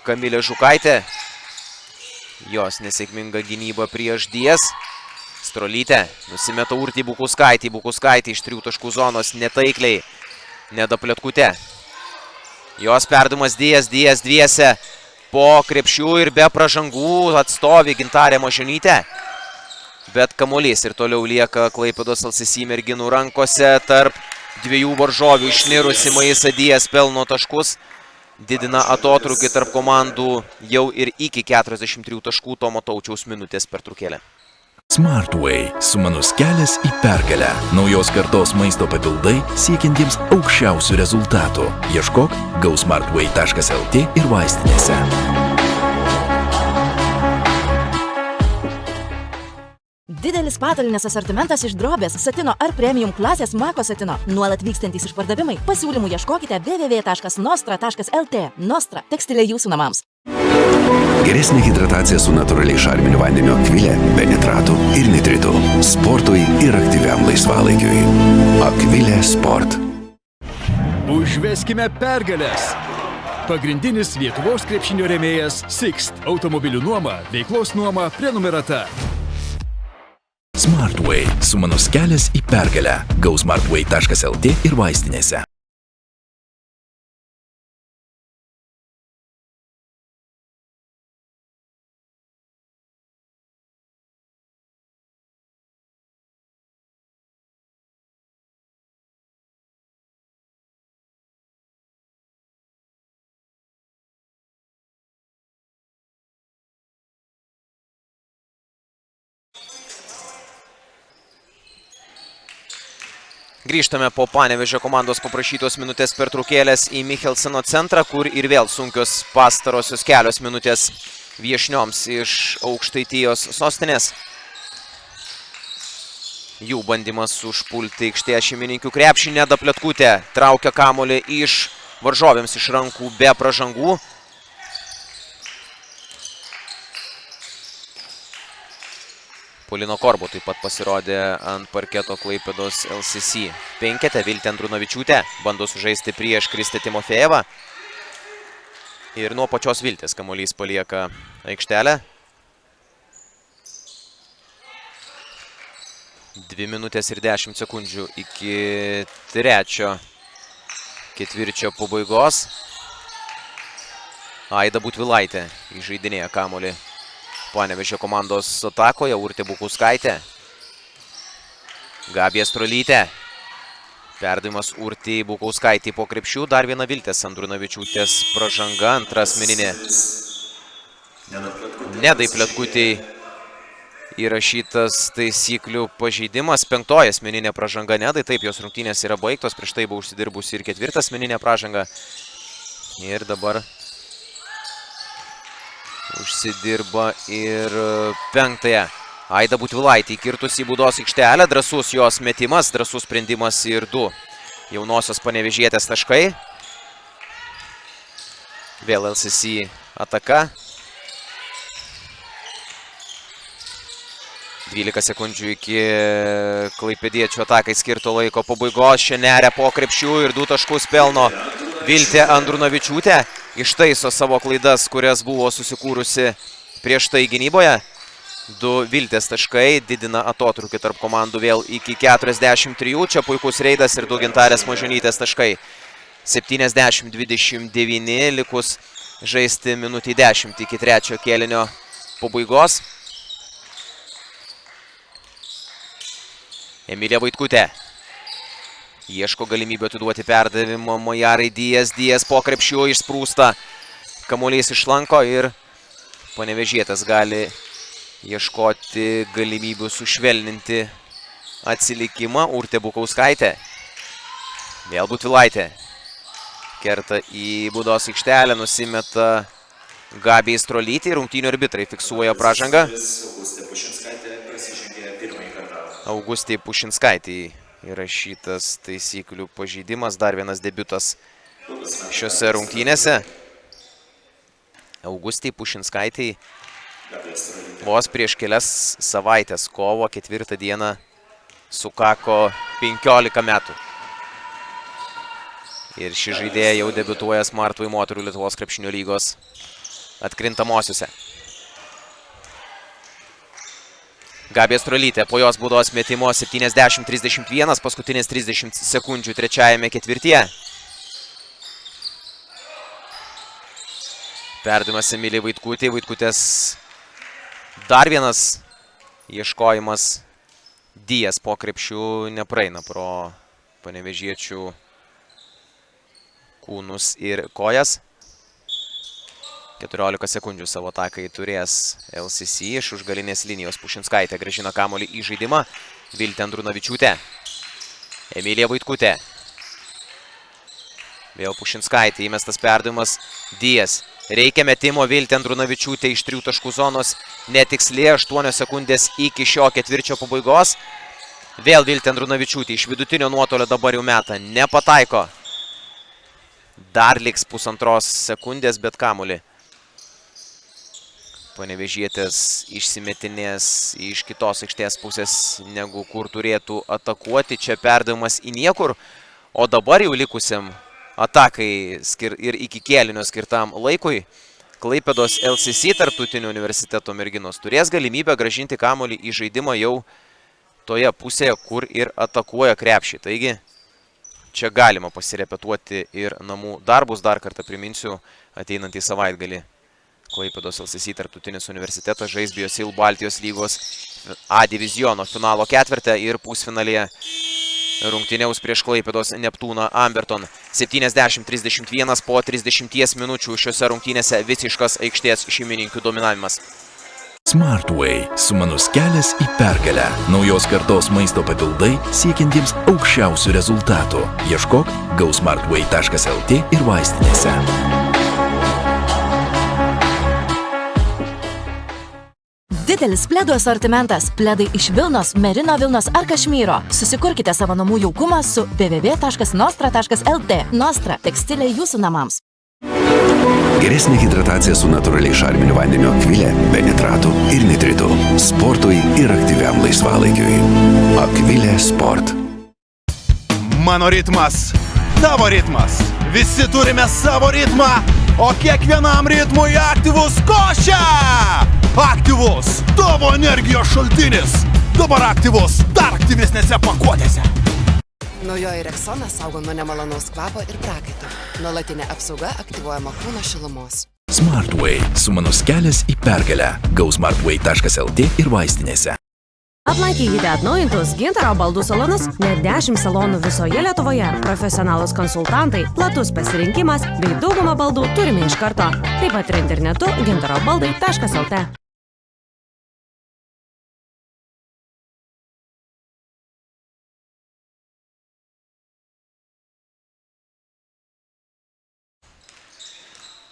Kamilė Žukaitė. Jos nesėkminga gynyba prieš Dijas. Strolytė nusimeta Urtei Bukauskaitei. Bukauskaitė iš 3 taškų zonos netaikliai. Neda Pletkutė. Jos perdavimas Dijas dviese po krepšių ir be pražangų atstovi Gintarė Mažionytė. Bet kamuolys ir toliau lieka Klaipėdos LCC merginų rankose. Tarp 2 varžovių išnirusi Maisa Dijas pelno taškus. Didina atotrūkį tarp komandų jau ir iki 43 taškų. Tomo Taučiaus minutės pertraukėlė. Smartway – sumanus kelias į pergalę. Naujos kartos maisto papildai siekiantiems aukščiausių rezultatų. Ieškok gausmartway.lt ir vaistinėse. Didelis patalynės asortimentas iš drobės, satino ar premium klasės Mako satino. Nuolat vykstantys išpardavimai. Pasiūlymų ieškokite www.nostra.lt. Nostra – tekstilė jūsų namams. Geresnė hidratacija su natūraliai šarminiu vandeniu Akvilė, be nitratų ir nitritų. Sportui ir aktyviam laisvalaikiui. Akvilė Sport. Užveskime pergalės. Pagrindinis Lietuvos krepšinio rėmėjas Sixt. Automobilių nuoma, veiklos nuoma, prenumerata. Smartway – sumanus kelias į pergalę. gausmartway.lt ir vaistinėse. Grįžtame po Panevėžio komandos paprašytos minutės pertraukėlės į Michelseno centrą, kur ir vėl sunkios pastarosios kelios minutės viešnioms iš Aukštaitijos sostinės. Jų bandymas užpulti aikštėje šeimininkių krepšį. Neda Pletkutė traukia kamuolį iš varžovėms iš rankų be pražangų. Polino Korbo taip pat pasirodė ant parketo Klaipėdos LCC. Penkete Viltė Andrunavičiūtė bando sužaisti prieš Kristę Timofejevą. Ir nuo pačios Viltės kamuolys palieka aikštelę. 2 minutės ir 10 sekundžių iki trečio ketvirčio pabaigos. Aida Butvilaitė įžaidinėja kamuolį Panevėžio komandos atakoje. Urtė Bukauskaitė. Gabija Strolytė. Perdavimas Urtei Bukauskaitei po krepšių. Dar viena Viltės Andrunavičiūtės pražanga. Antra asmeninė Nedai Pletkutei įrašytas taisyklių pažeidimas. 5. asmeninė pražanga Nedai. Taip, jos rungtynės yra baigtos. Prieš tai buvo užsidirbusi ir 4. asmeninė pražanga. Ir dabar užsidirba ir 5. Aida Butvilaitė įkirtus į baudos aikštelę. Drąsus jos metimas, drąsus sprendimas ir 2 jaunosios panevėžietės taškai. Vėl LCC ataka. 12 sekundžių iki klaipėdiečių atakai skirto laiko pabaigos. Šenerė po krepšių ir 2 taškus pelno Viltė Andrunavičiūtė. Ištaiso savo klaidas, kurias buvo susikūrusi prieš tai gynyboje. 2 Viltės taškai didina atotrūkį tarp komandų vėl iki 43. Čia puikus reidas ir 2 Gintarės Mažonytės taškai. 70-29 likus žaisti minutį 10 iki trečio kėlinio pabaigos. Emilija Vaitkutė ieško galimybę atiduoti perdavimą Majarai Dijas. Dijas po krepšių išsprūsta. Kamuolys išlanko ir panevėžietės gali ieškoti galimybių sušvelninti atsilikimą. Urtė Bukauskaitė. Vėl Butvilaitė. Kerta į baudos aikštelę, nusimeta Gabijai Strolytei. Rungtynių arbitrai fiksuoja pražangą. Augustei Pušinskaitei įrašytas taisyklių pažeidimas. Dar vienas debiutas šiose rungtynėse. Augustei Pušinskaitei vos prieš kelias savaitės, kovo 4 dieną, sukako 15 metų. Ir ši žaidėja jau debiutuoja Smartway moterų Lietuvos krepšinio lygos atkrintamosiuose. Gabija Strolytė po jos baudos metimo 70-31, paskutinis 30 sekundžių trečiajame ketvirtyje. Perdavimas Emilijai Vaitkutei. Vaitkutės dar vienas ieškojimas. Dijas po krepšių nepraeina pro panevėžiečių kūnus ir kojas. 14 sekundžių savo atakai turės LCC. Iš už galinės linijos Pušinskaitė grąžina kamuolį į žaidimą. Viltė Andrunavičiūtė. Emilija Vaitkutė. Vėl Pušinskaitė. Įmestas perdavimas. Dijas. Reikia metimo. Viltė Andrunavičiūtė iš 3 taškų zonos. Netiksliai 8 sekundės iki šio ketvirčio pabaigos. Vėl Viltė Andrunavičiūtė iš vidutinio nuotolio dabar jau meta. Nepataiko. Dar liks 1,5 sekundės, bet kamuolį panevėžietės išsimetinės iš kitos aikštės pusės, negu kur turėtų atakuoti. Čia perdavimas į niekur, o dabar jau likusiam atakai ir iki kėlinio skirtam laikui Klaipėdos LCC tarptautinio universiteto merginos turės galimybę grąžinti kamuolį į žaidimą jau toje pusėje, kur ir atakuoja krepšį. Taigi čia galima pasirepetuoti ir namų darbus. Dar kartą priminsiu, ateinantį savaitgalį Klaipėdos LCC tarptautinis universitetas žais Biosil Baltijos lygos A diviziono finalo ketvirtę ir pusfinalėje rungtyniaus prieš Klaipėdos Neptūną Amberton. 70-31 po 30 minučių šiose rungtynėse visiškas aikštės šeimininkių dominavimas. Smartway – sumanus kelias į pergalę. Naujos kartos maisto papildai siekiantiems aukščiausių rezultatų. Ieškok gausmartway.lt ir vaistinėse. Didelis pledų asortimentas. Pledai iš Vilnos, Merino Vilnos ar Kašmyro. Susikurkite savo namų jaukumą su www.nostra.lt. Nostra – tekstilė jūsų namams. Geresnė hidratacija su natūraliai šarminiu vandeniu Akvilė, be nitratų ir nitritų. Sportui ir aktyviam laisvalaikiui. Akvilė Sport. Mano ritmas, tavo ritmas. Visi turime savo ritmą, o kiekvienam ritmui aktyvus košia. Aktyvus, tavo energijos šaltinis. Dabar aktyvus, dar aktyvesnėse pakuotėse. Naujoji Rexona saugo nuo nemalonaus kvapo ir prakaito. Nuolatinė apsauga aktyvuojama kūno šilumos. Smartway – sumanus kelias į pergalę. gausmartway.lt ir vaistinėse. Aplankykite atnaujintus Gintaro baldų salonus, net 10 salonų visoje Lietuvoje. Profesionalūs konsultantai, platus pasirinkimas bei daugumą baldų turime iš karto. Taip pat ir internetu gintarobaldai.lt.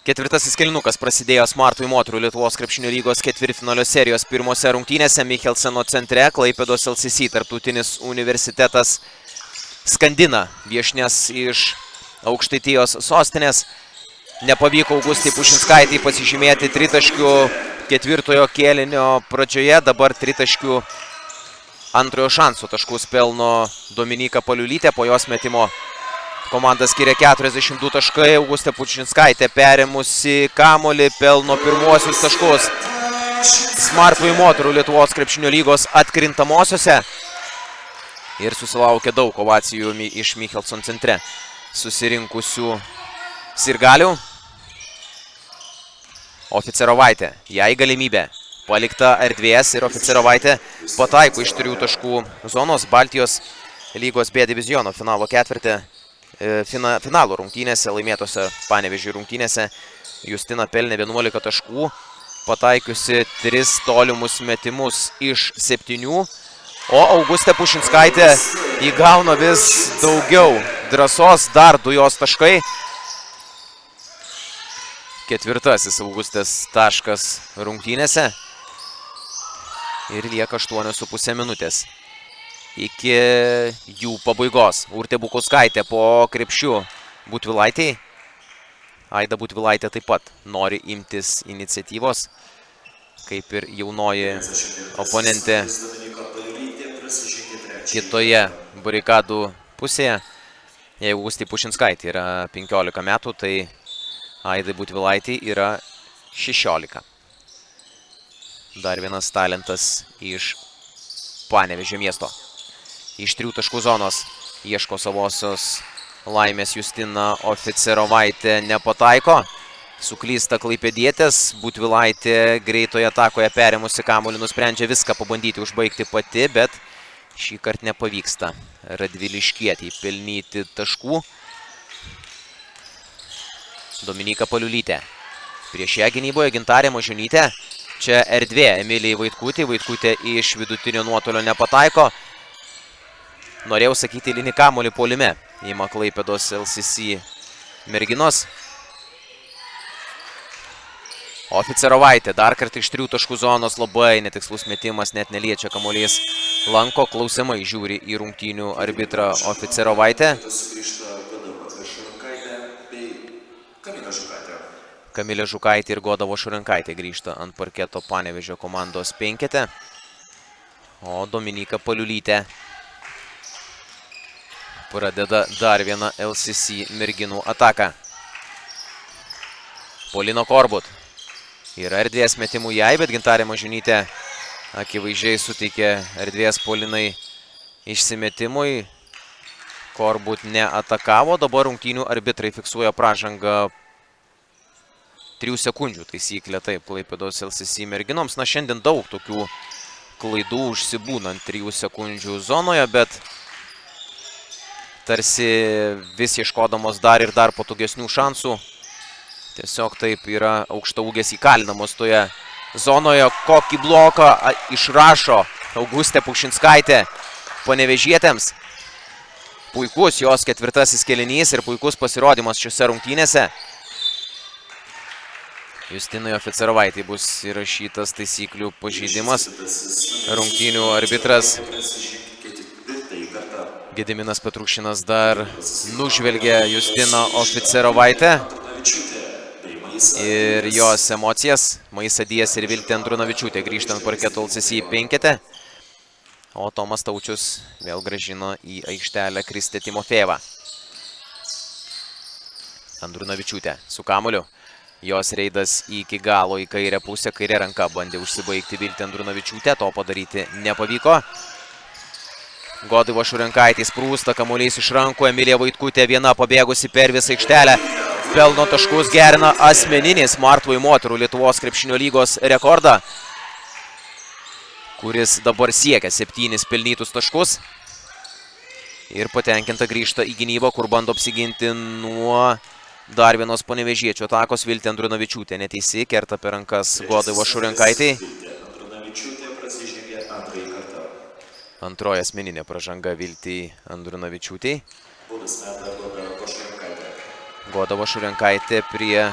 Ketvirtasis kėlinukas prasidėjo Smartway moterų Lietuvos krepšinio lygos ketvirtfinalio serijos pirmose rungtynėse Michelseno centre. Klaipėdos LCC tarptautinis universitetas skandina viešnias iš Aukštaitijos sostinės. Nepavyko Augustai Pušinskaitei pasižymėti tritaškių ketvirtojo kėlinio pradžioje. Dabar tritaškių antrojo šanso taškus pelno Dominyka Paliulytė po jos metimo. Komanda skiria 42 taškai, Augustė Pučinskaitė perėmusi kamuolį, pelno pirmuosius taškus. Smartway moterų Lietuvos krepšinio lygos atkrintamosiose ir susilaukė daug ovacijų iš Michelson centre susirinkusių sirgalių. Oficerovaitė, jai galimybė, palikta erdvės ir Oficerovaitė pataiko iš 3 taškų zonos Baltijos lygos B diviziono finalo ketvirtį. Finalo rungtynėse, laimėtose Panevėžio rungtynėse, Justina pelnė 11 taškų, pataikiusi 3 tolimus metimus iš 7, o Augustė Pušinskaitė įgauna vis daugiau drąsos, dar 2 jos taškai. Ketvirtasis Augustės taškas rungtynėse ir lieka 8,5 minutės. Iki jų pabaigos. Urtė Bukauskaitė po krepšių Butvilaitei. Aida Butvilaitė taip pat nori imtis iniciatyvos, kaip ir jaunoji oponentė kitoje barikadų pusėje. Jeigu Augustai Pušinskaitė yra 15 metų, tai Aidai Butvilaitei yra 16. Dar vienas talentas iš Panevėžio miesto. Iš 3 taškų zonos ieško savosios laimės Justina Oficerovaitė nepataiko. Suklysta klaipėdietės, Butvilaitė greitoje atakoje perėmusi kamuolį nusprendžia viską pabandyti užbaigti pati, bet šį kartą nepavyksta Radviliškietei pelnyti taškų. Dominyka Paliulytė. Prieš ją gynyboje Gintarė Mažionytė. Čia erdvė Emilijai Vaitkutei. Vaitkutė iš vidutinio nuotolio nepataiko. Norėjau sakyti linį kamuolį puolime. Ima Klaipėdos LCC merginos. Oficerovaitė dar kartą iš 3 taškų zonos, labai netikslus metimas, net neliečia kamuolys. Lanko, klausimai žiūri į rungtynių arbitrą Oficerovaitė. Kamilė Žukaitė ir Goda Vošurenkaitė grįžta ant parketo Panevėžio komandos penkete. O Dominyka Paliulytė pradeda dar vieną LCC merginų ataką. Polino Korbut. Yra erdvės metimų jai, bet Gintarė Mažionytė akivaizdžiai suteikė erdvės Polinai išsimetimui. Korbut neatakavo, dabar rungtynių arbitrai fiksuoja pražangą 3 sekundžių taisyklė, taip, Klaipėdos LCC merginoms. Na, šiandien daug tokių klaidų užsibūnant 3 sekundžių zonoje, bet tarsi vis ieškodamos dar ir dar patogesnių šansų. Tiesiog taip yra aukštaūgės įkalinamos toje zonoje, kokį bloką išrašo Augustė Pušinskaitė panevėžietėms. Puikus jos ketvirtasis kėlinys ir puikus pasirodymas šiose rungtynėse. Justinai Oficerovaitei bus įrašytas taisyklių pažeidimas. Rungtynių arbitras Gediminas Petrukšinas dar nužvelgė Justiną Oficerovaitę ir jos emocijas. Maisa Dijas ir Viltė Andrunavičiūtė grįžtant parketo LCC penkete. O Tomas Taučius vėl grąžino į aikštelę Kristę Timofejevą. Andrunavičiūtė su kamuoliu. Jos reidas iki galo į kairę pusę. Kairė ranka bandė užsibaigti Viltė Andrunavičiūtė. To padaryti nepavyko. Godai Vašurenkaitė sprūsta, kamuolys iš rankų. Emilija Vaitkutė viena pabėgusi per visą aikštelę. Pelno taškus, gerina asmeninį Smartway moterų Lietuvos krepšinio lygos rekordą, kuris dabar siekia 7 pelnytus taškus. Ir patenkinta grįžta į gynybą, kur bando apsiginti nuo dar vienos panevėžiečių atakos. Viltė Andrunavičiūtė neteisi, kerta per rankas Godai Vašurenkaitei. Antroji asmeninė pražanga Viltei Andrunavičiūtei. Goda Vašurenkaitė prie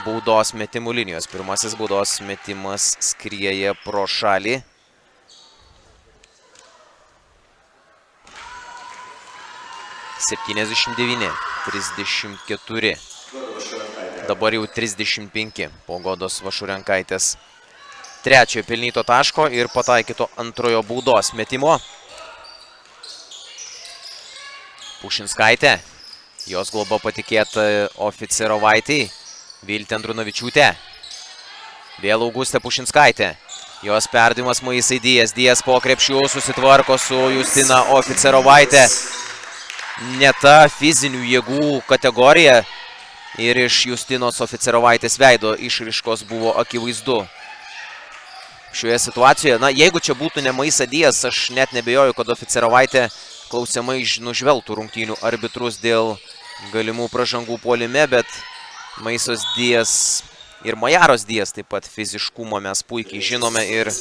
baudos metimų linijos. Pirmasis baudos metimas skrieja pro šalį. (79-34). Dabar jau 35 po Godos Vašurenkaitės trečiojo pelnyto taško ir pataikyto antrojo baudos metimo. Pušinskaitė. Jos globa patikėta Oficerovaitei. Viltė Andrunavičiūtė. Vėl Augustė Pušinskaitė. Jos perdavimas Maisai Dijas. Dijas po krepšių susitvarko su Justina Oficerovaitė. Ne ta fizinių jėgų kategorija. Ir iš Justinos Oficerovaitės veido išraiškos buvo akivaizdu šioje situacijoje. Na, jeigu čia būtų ne Maisa Dijas, aš net nebejoju, kad Oficerovaitė klausiamai nužvelgtų rungtynių arbitrus dėl galimų pražangų puolime, bet Maisos Dijas ir Majaros Dijas taip pat fiziškumo mes puikiai žinome ir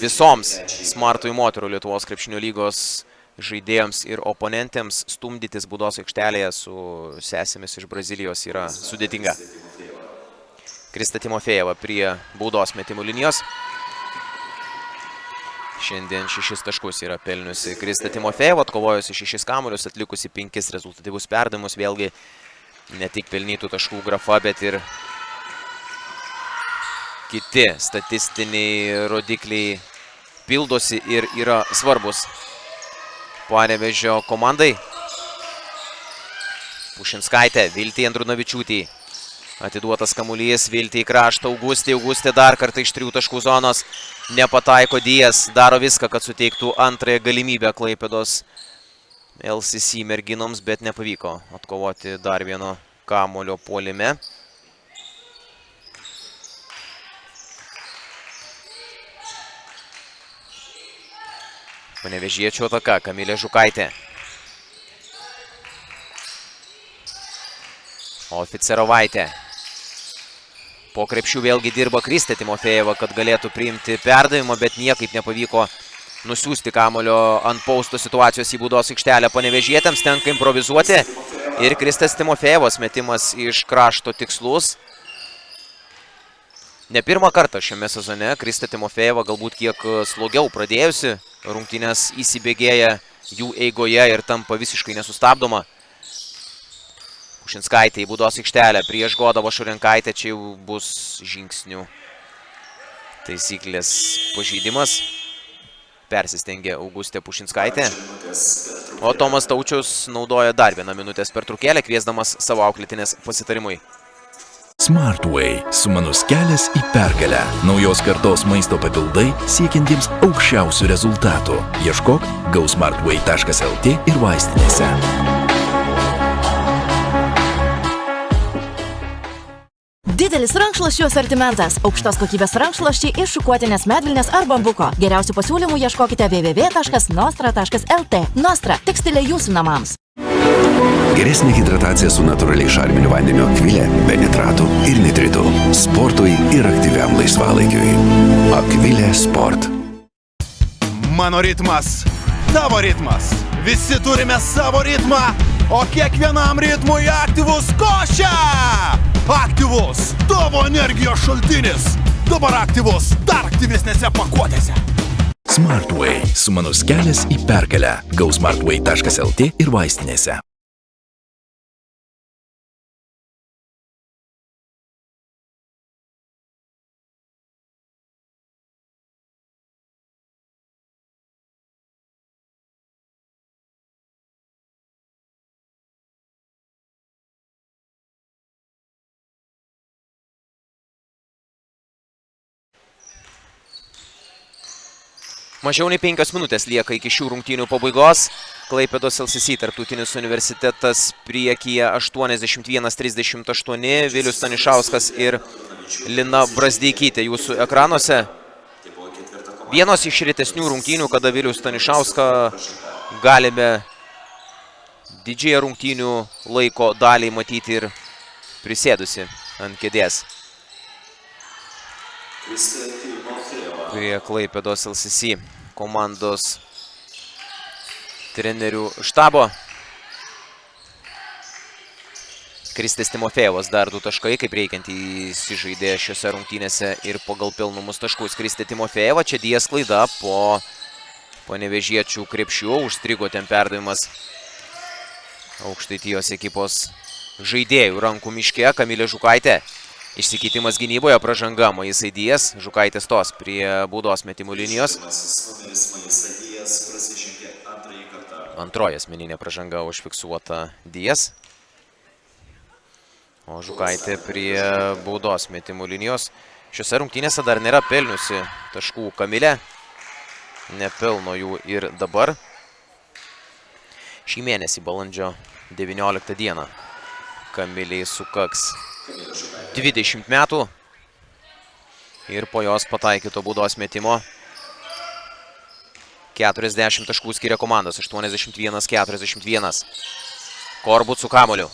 visoms Smartway moterų Lietuvos krepšinio lygos žaidėjams ir oponentėms stumdytis baudos aikštelėje su sesėmis iš Brazilijos yra sudėtinga. Krista Timofejeva prie baudos metimų linijos. Šiandien 6 taškus yra pelniusi Krista Timofejeva, atkovojusi 6 kamuolius, atlikusi 5 rezultatyvus perdavimus. Vėlgi ne tik pelnytų taškų grafa, bet ir kiti statistiniai rodikliai pildosi ir yra svarbus Panevėžio komandai. Pušinskaitė, Viltė Andrunavičiūtė. Atiduotas kamuolys, Viltė į kraštą, Augustė. Augustė dar kartą iš 3 taškų zonos. Nepataiko Dijas, daro viską, kad suteiktų antrąją galimybę Klaipėdos LCC merginoms, bet nepavyko atkovoti dar vieno kamuolio puolime. Panevėžiečių ataka, Kamilė Žukaitė. Oficerovaitė. Po krepšių vėlgi dirba Kristė Timofejeva, kad galėtų priimti perdavimą, bet niekaip nepavyko nusiųsti kamuolio ant pausto situacijos į baudos aikštelę panevėžietėms. Tenka improvizuoti ir Kristės Timofejevos metimas iš krašto tikslus. Ne pirmą kartą šiame sezone Kristė Timofejeva galbūt kiek slogiau pradėjusi. Rungtynės įsibėgėja jų eigoje ir tampa visiškai nesustabdoma. Pušinskaitė į baudos aikštelę prieš Godą Vašurenkaitę. Čia jau bus žingsnių taisyklės pažeidimas. Persistengė Augustė Pušinskaitė. O Tomas Taučius naudoja dar vieną minutės pertraukėlę, kviesdamas savo auklėtinės pasitarimui. Smartway – sumanus kelias į pergalę. Naujos kartos maisto papildai siekiantiems aukščiausių rezultatų. Ieškok gausmartway.lt ir vaistinėse. Didelis rankšluosčių asortimentas. Aukštos kokybės rankšluosčiai iš šukuotinės medvilnės ar bambuko. Geriausių pasiūlymų ieškokite www.nostra.lt. Nostra – tekstilė jūsų namams. Geresnė hidratacija su natūraliai šarminiu vandeniu Akvilė be nitratų ir nitritų. Sportui ir aktyviam laisvalaikiui. Akvilė Sport. Mano ritmas, tavo ritmas. Visi turime savo ritmą, o kiekvienam ritmui aktyvus košė. Aktyvus, tavo energijos šaltinis. Dabar aktyvus, dar aktyvesnėse pakuotėse. Smartway – sumanus kelias į pergalę. GoSmartway.lt ir vaistinėse. Mažiau nei 5 minutės lieka iki šių rungtynių pabaigos. Klaipėdos LCC tarptautinis universitetas priekyje 81-38. Vilius Stanišauskas ir Lina Brazdeikytė jūsų ekranuose. Vienos iš retesnių rungtynių, kada Vilius Stanišauską galime didžiąją rungtynių laiko dalį matyti ir prisėdusi ant kėdės prie Klaipėdos LCC komandos trenerių štabo. Kristis Timofejevas dar 2 taškai, kaip reikiant įsižaidė šiose rungtynėse ir pagal pelnomus taškus. Kristė Timofejeva, čia Dijas klaida po panevėžiečių krepšių, užstrigo ten perdavimas Aukštaitijos ekipos žaidėjų rankų miške. Kamilė Žukaitė. Išsikeitimas gynyboje, pražanga Maisai Dijas. Žukaitė stos prie baudos metimų linijos. Antroji asmeninė pražanga užfiksuota Dijas. O Žukaitė prie baudos metimų linijos. Šiose rungtynėse dar nėra pelniusi taškų Kamilė. Nepelno jų ir dabar. Šį mėnesį, balandžio 19 dieną, Kamiliai sukaks 20 metų ir po jos pataikyto baudos metimo 40 taškų skiria komandos, 81-41. Korbut su kamuoliu.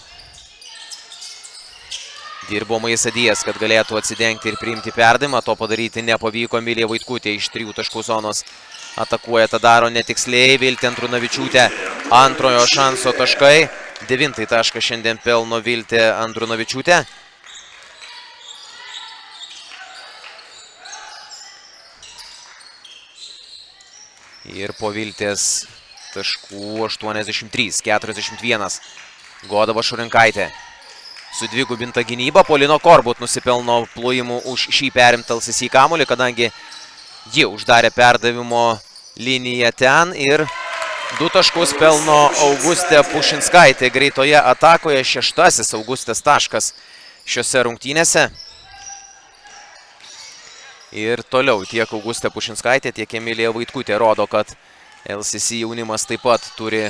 Dirbo Maisa Dijas, kad galėtų atsidengti ir priimti perdavimą. To padaryti nepavyko. Emilija Vaitkutė iš 3 taškų zonos atakuoja, tą daro netiksliai. Viltė Andrunavičiūtė antrojo šanso taškai. 9 tašką šiandien pelno Viltė Andrunavičiūtė. Ir po Viltės taškų 83-41. Godava Šurinkaitė. Su dvigubinta gynyba, Polino Korbut nusipelno plojimų už šį perimtą LCC kamuolį, kadangi ji uždarė perdavimo liniją ten ir 2 taškus pelno Augustė Pušinskaitė greitoje atakoje. 6. Augustės taškas šiose rungtynėse. Ir toliau tiek Augustė Pušinskaitė, tiek Emilija Vaitkutė rodo, kad LCC jaunimas taip pat turi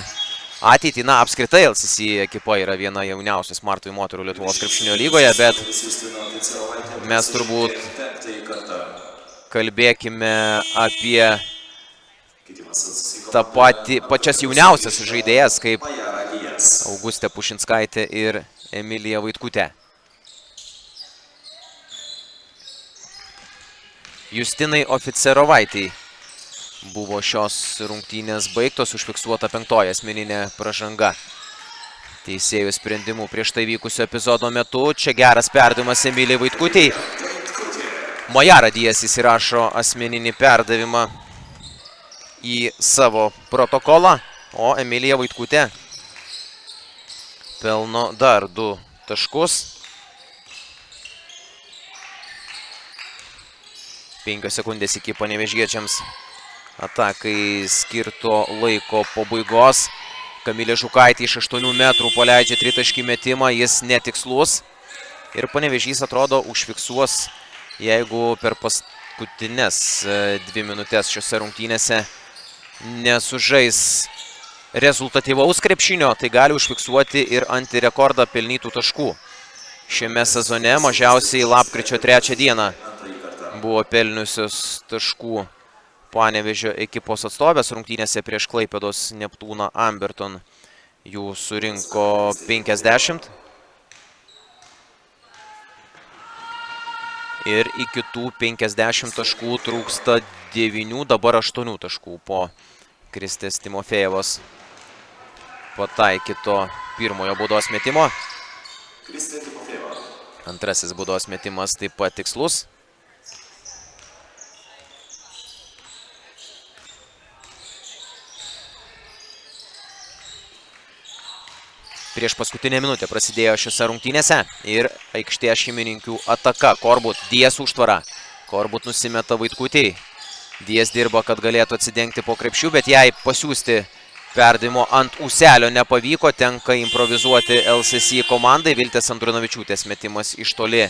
ateitį. Na, apskritai LCC ekipa yra viena jauniausių Smartway moterų Lietuvos krepšinio lygoje, bet mes turbūt kalbėkime apie tą pačias jauniausias žaidėjas, kaip Augustė Pušinskaitė ir Emilija Vaitkutė. Justinai Oficerovaitei buvo šios rungtynės baigtos, užfiksuota 5 asmeninė pražanga teisėjų sprendimų prieš tai vykusio epizodo metu. Čia geras perdavimas Emilijai Vaitkutei. Majara Dijas įsirašo asmeninį perdavimą į savo protokolą, o Emilija Vaitkutė pelno dar 2 taškus. 5 sekundės iki panevėžiečiams atakai skirto laiko pabaigos. Kamilė Žukaitė iš 8 metrų paleidžia 3-taškį metimą, jis netikslus. Ir panevėžys atrodo užfiksuos, jeigu per paskutinės 2 minutės šiose rungtynėse nesužais rezultatyvaus krepšinio, tai gali užfiksuoti ir antirekordą pelnytų taškų. Šiame sezone mažiausiai lapkričio 3 dieną buvo pelniusios taškų Panevėžio ekipos atstovės rungtynėse prieš Klaipėdos Neptūną Amberton Jų surinko 50. Ir iki tų 50 taškų trūksta 9, dabar 8 taškų po Kristės Timofejevos pataikyto pirmojo baudos metimo. Antrasis baudos metimas taip pat tikslus. Prieš paskutinę minutę prasidėjo šiose rungtynėse ir aikštės šeimininkių ataka. Korbut, Dijas užtvara. Korbut nusimeta Vaitkutį. Dijas dirba, kad galėtų atsidengti po krepšių, bet jai pasiųsti perdavimo ant ūselio nepavyko. Tenka improvizuoti LCC komandai. Viltės Andrunavičiūtės metimas iš toli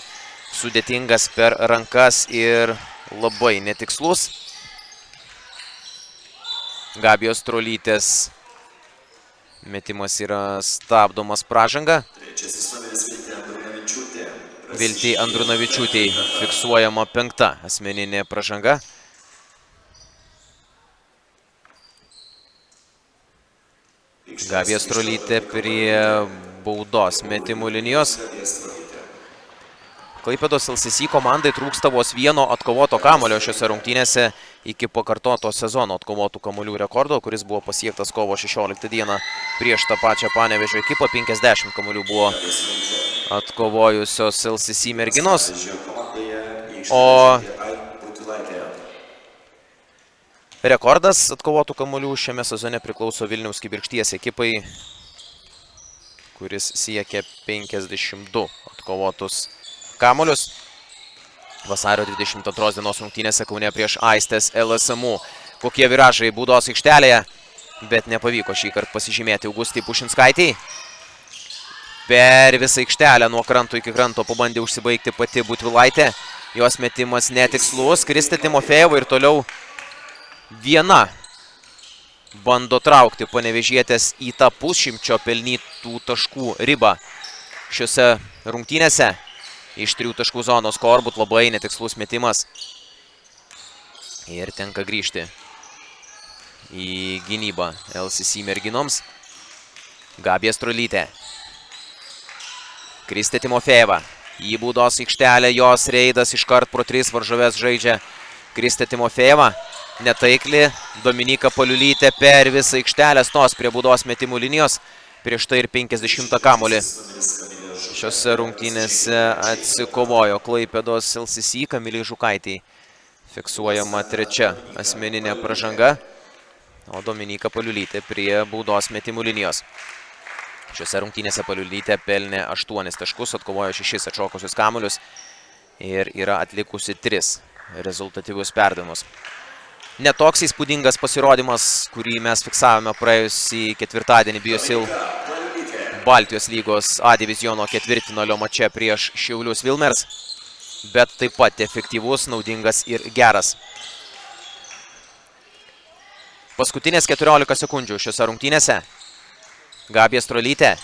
sudėtingas per rankas ir labai netikslus. Gabijos Trolytės metimas yra stabdomas pražanga. Viltei Andrunavičiūtei fiksuojama 5 asmeninė pražanga. Gabija Trolytė prie baudos metimų linijos. Klaipėdos LCC komandai trūksta vos vieno atkovoto kamulio šiose rungtynėse iki pakartoto sezono atkovotų kamuolių rekordo, kuris buvo pasiektas kovo 16 dieną prieš tą pačią Panevėžio ekipą. 50 kamuolių buvo atkovojusios LCC merginos. O rekordas atkovotų kamuolių šiame sezone priklauso Vilniaus Kibirkšties ekipai, kuris siekia 52 atkovotus kamuolius. Vasario 22 dienos rungtynėse Kaune prieš Aistės LSMU. Kokie viražai baudos aikštelėje, bet nepavyko šį kartą pasižymėti Augustai Pušinskaitei. Per visą aikštelę nuo kranto iki kranto pabandė užsibaigti pati Butvilaitė. Jos metimas netikslus. Kristė Timofejeva ir toliau viena bando traukti panevėžietės į tą pusšimčio pelnytų taškų ribą šiose rungtynėse. Iš 3 taškų zonos Korbut labai netikslus metimas. Ir tenka grįžti į gynybą LCC merginoms. Gabija Trolytė. Kristė Timofejeva. Į baudos aikštelę jos reidas iškart pro 3 varžoves žaidžia Kristė Timofejeva. Netaikli. Dominika Paliulytė per visą aikštelę stos prie baudos metimų linijos. Prieš tai ir 50 kamuolį šiose rungtynėse atsikovojo Klaipėdos LCC. Kamilei Žukaitei fiksuojama 3 asmeninė pražanga, o Dominika Paliulytė prie baudos metimų linijos. Šiose rungtynėse Paliulytė pelnė 8 taškus, atkovojo 6 atšokusius kamuolius ir yra atlikusi 3 rezultatyvius perdavimus. Netoks įspūdingas pasirodymas, kurį mes fiksavome praėjusį ketvirtadienį Biosil Baltijos lygos A diviziono ketvirtfinalio mače prieš Šiaulius Vilmers, bet taip pat efektyvus, naudingas ir geras. Paskutinės 14 sekundžių šiose rungtynėse. Gabija Trolytė.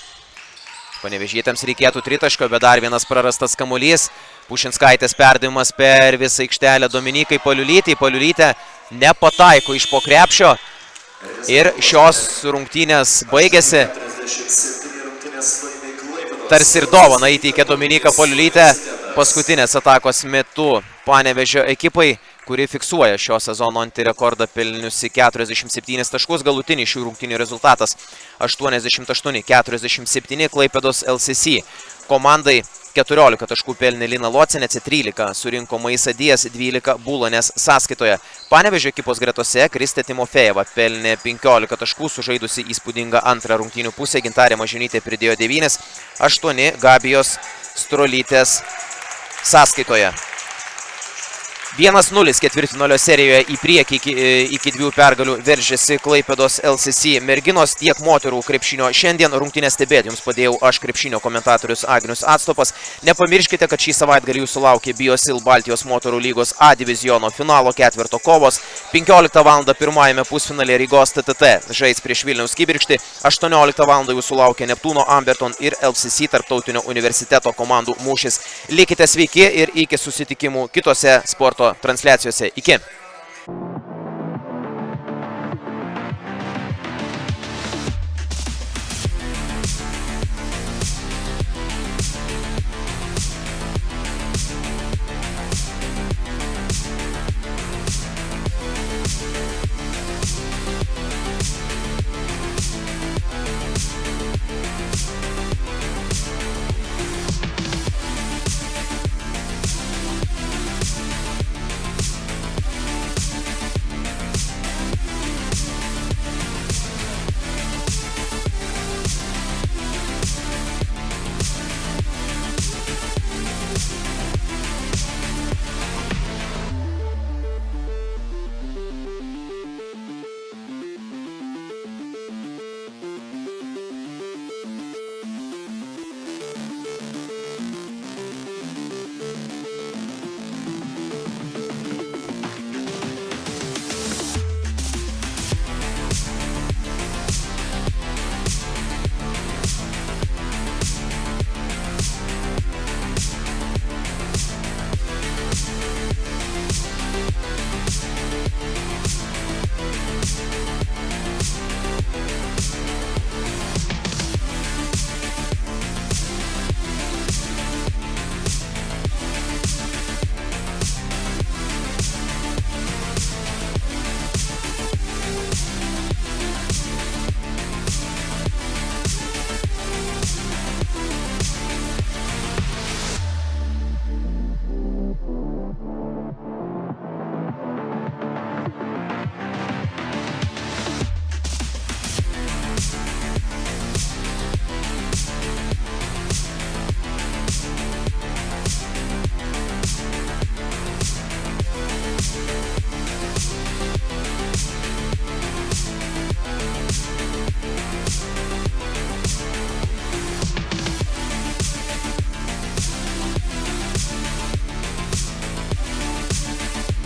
Panevėžietėms reikėtų tritaškio, bet dar vienas prarastas kamuolys. Pušinskaitės perdavimas per visą aikštelę Dominikai Paliulytei. Paliulytė nepataiko iš po krepšio ir šios rungtynės baigėsi. Tarsi ir dovaną įteikė Dominika Paliulytė paskutinės atakos metu Panevėžio ekipai, kuri fiksuoja šio sezono antirekordą pelniusi 47 taškus. Galutinis šių rungtynių rezultatas 88-47 Klaipėdos LCC. Komandai 14 taškų pelnė Lina Locenecė, 13 surinko Maisa Dijas, 12 Bulonės sąskaitoje. Panevėžio ekipos gretose Kristė Timofejeva pelnė 15 taškų, sužaidusi įspūdingą antrą rungtynių pusę. Gintarė Mažionytė pridėjo 9, 8 Gabijos Trolytės sąskaitoje. 1-0 ketvirtfinalio serijoje į priekį iki 2 pergalių veržėsi Klaipėdos LCC merginos. Tiek moterų krepšinio šiandien rungtynės stebėti jums padėjau aš, krepšinio komentatorius Agnius Atstopas. Nepamirškite, kad šį savaitgalį jūsų laukia Biosil Baltijos moterų lygos A diviziono finalo 4 kovos. 15 val. Pirmajame pusfinalėje Rygos TTT žais prieš Vilniaus Kibirkštį. 18 val. Jūsų laukia Neptūno Amberton ir LCC tarptautinio universiteto komandų mūšis. Likite sveiki ir iki susitikimų kitose sporto transliacijose. Iki.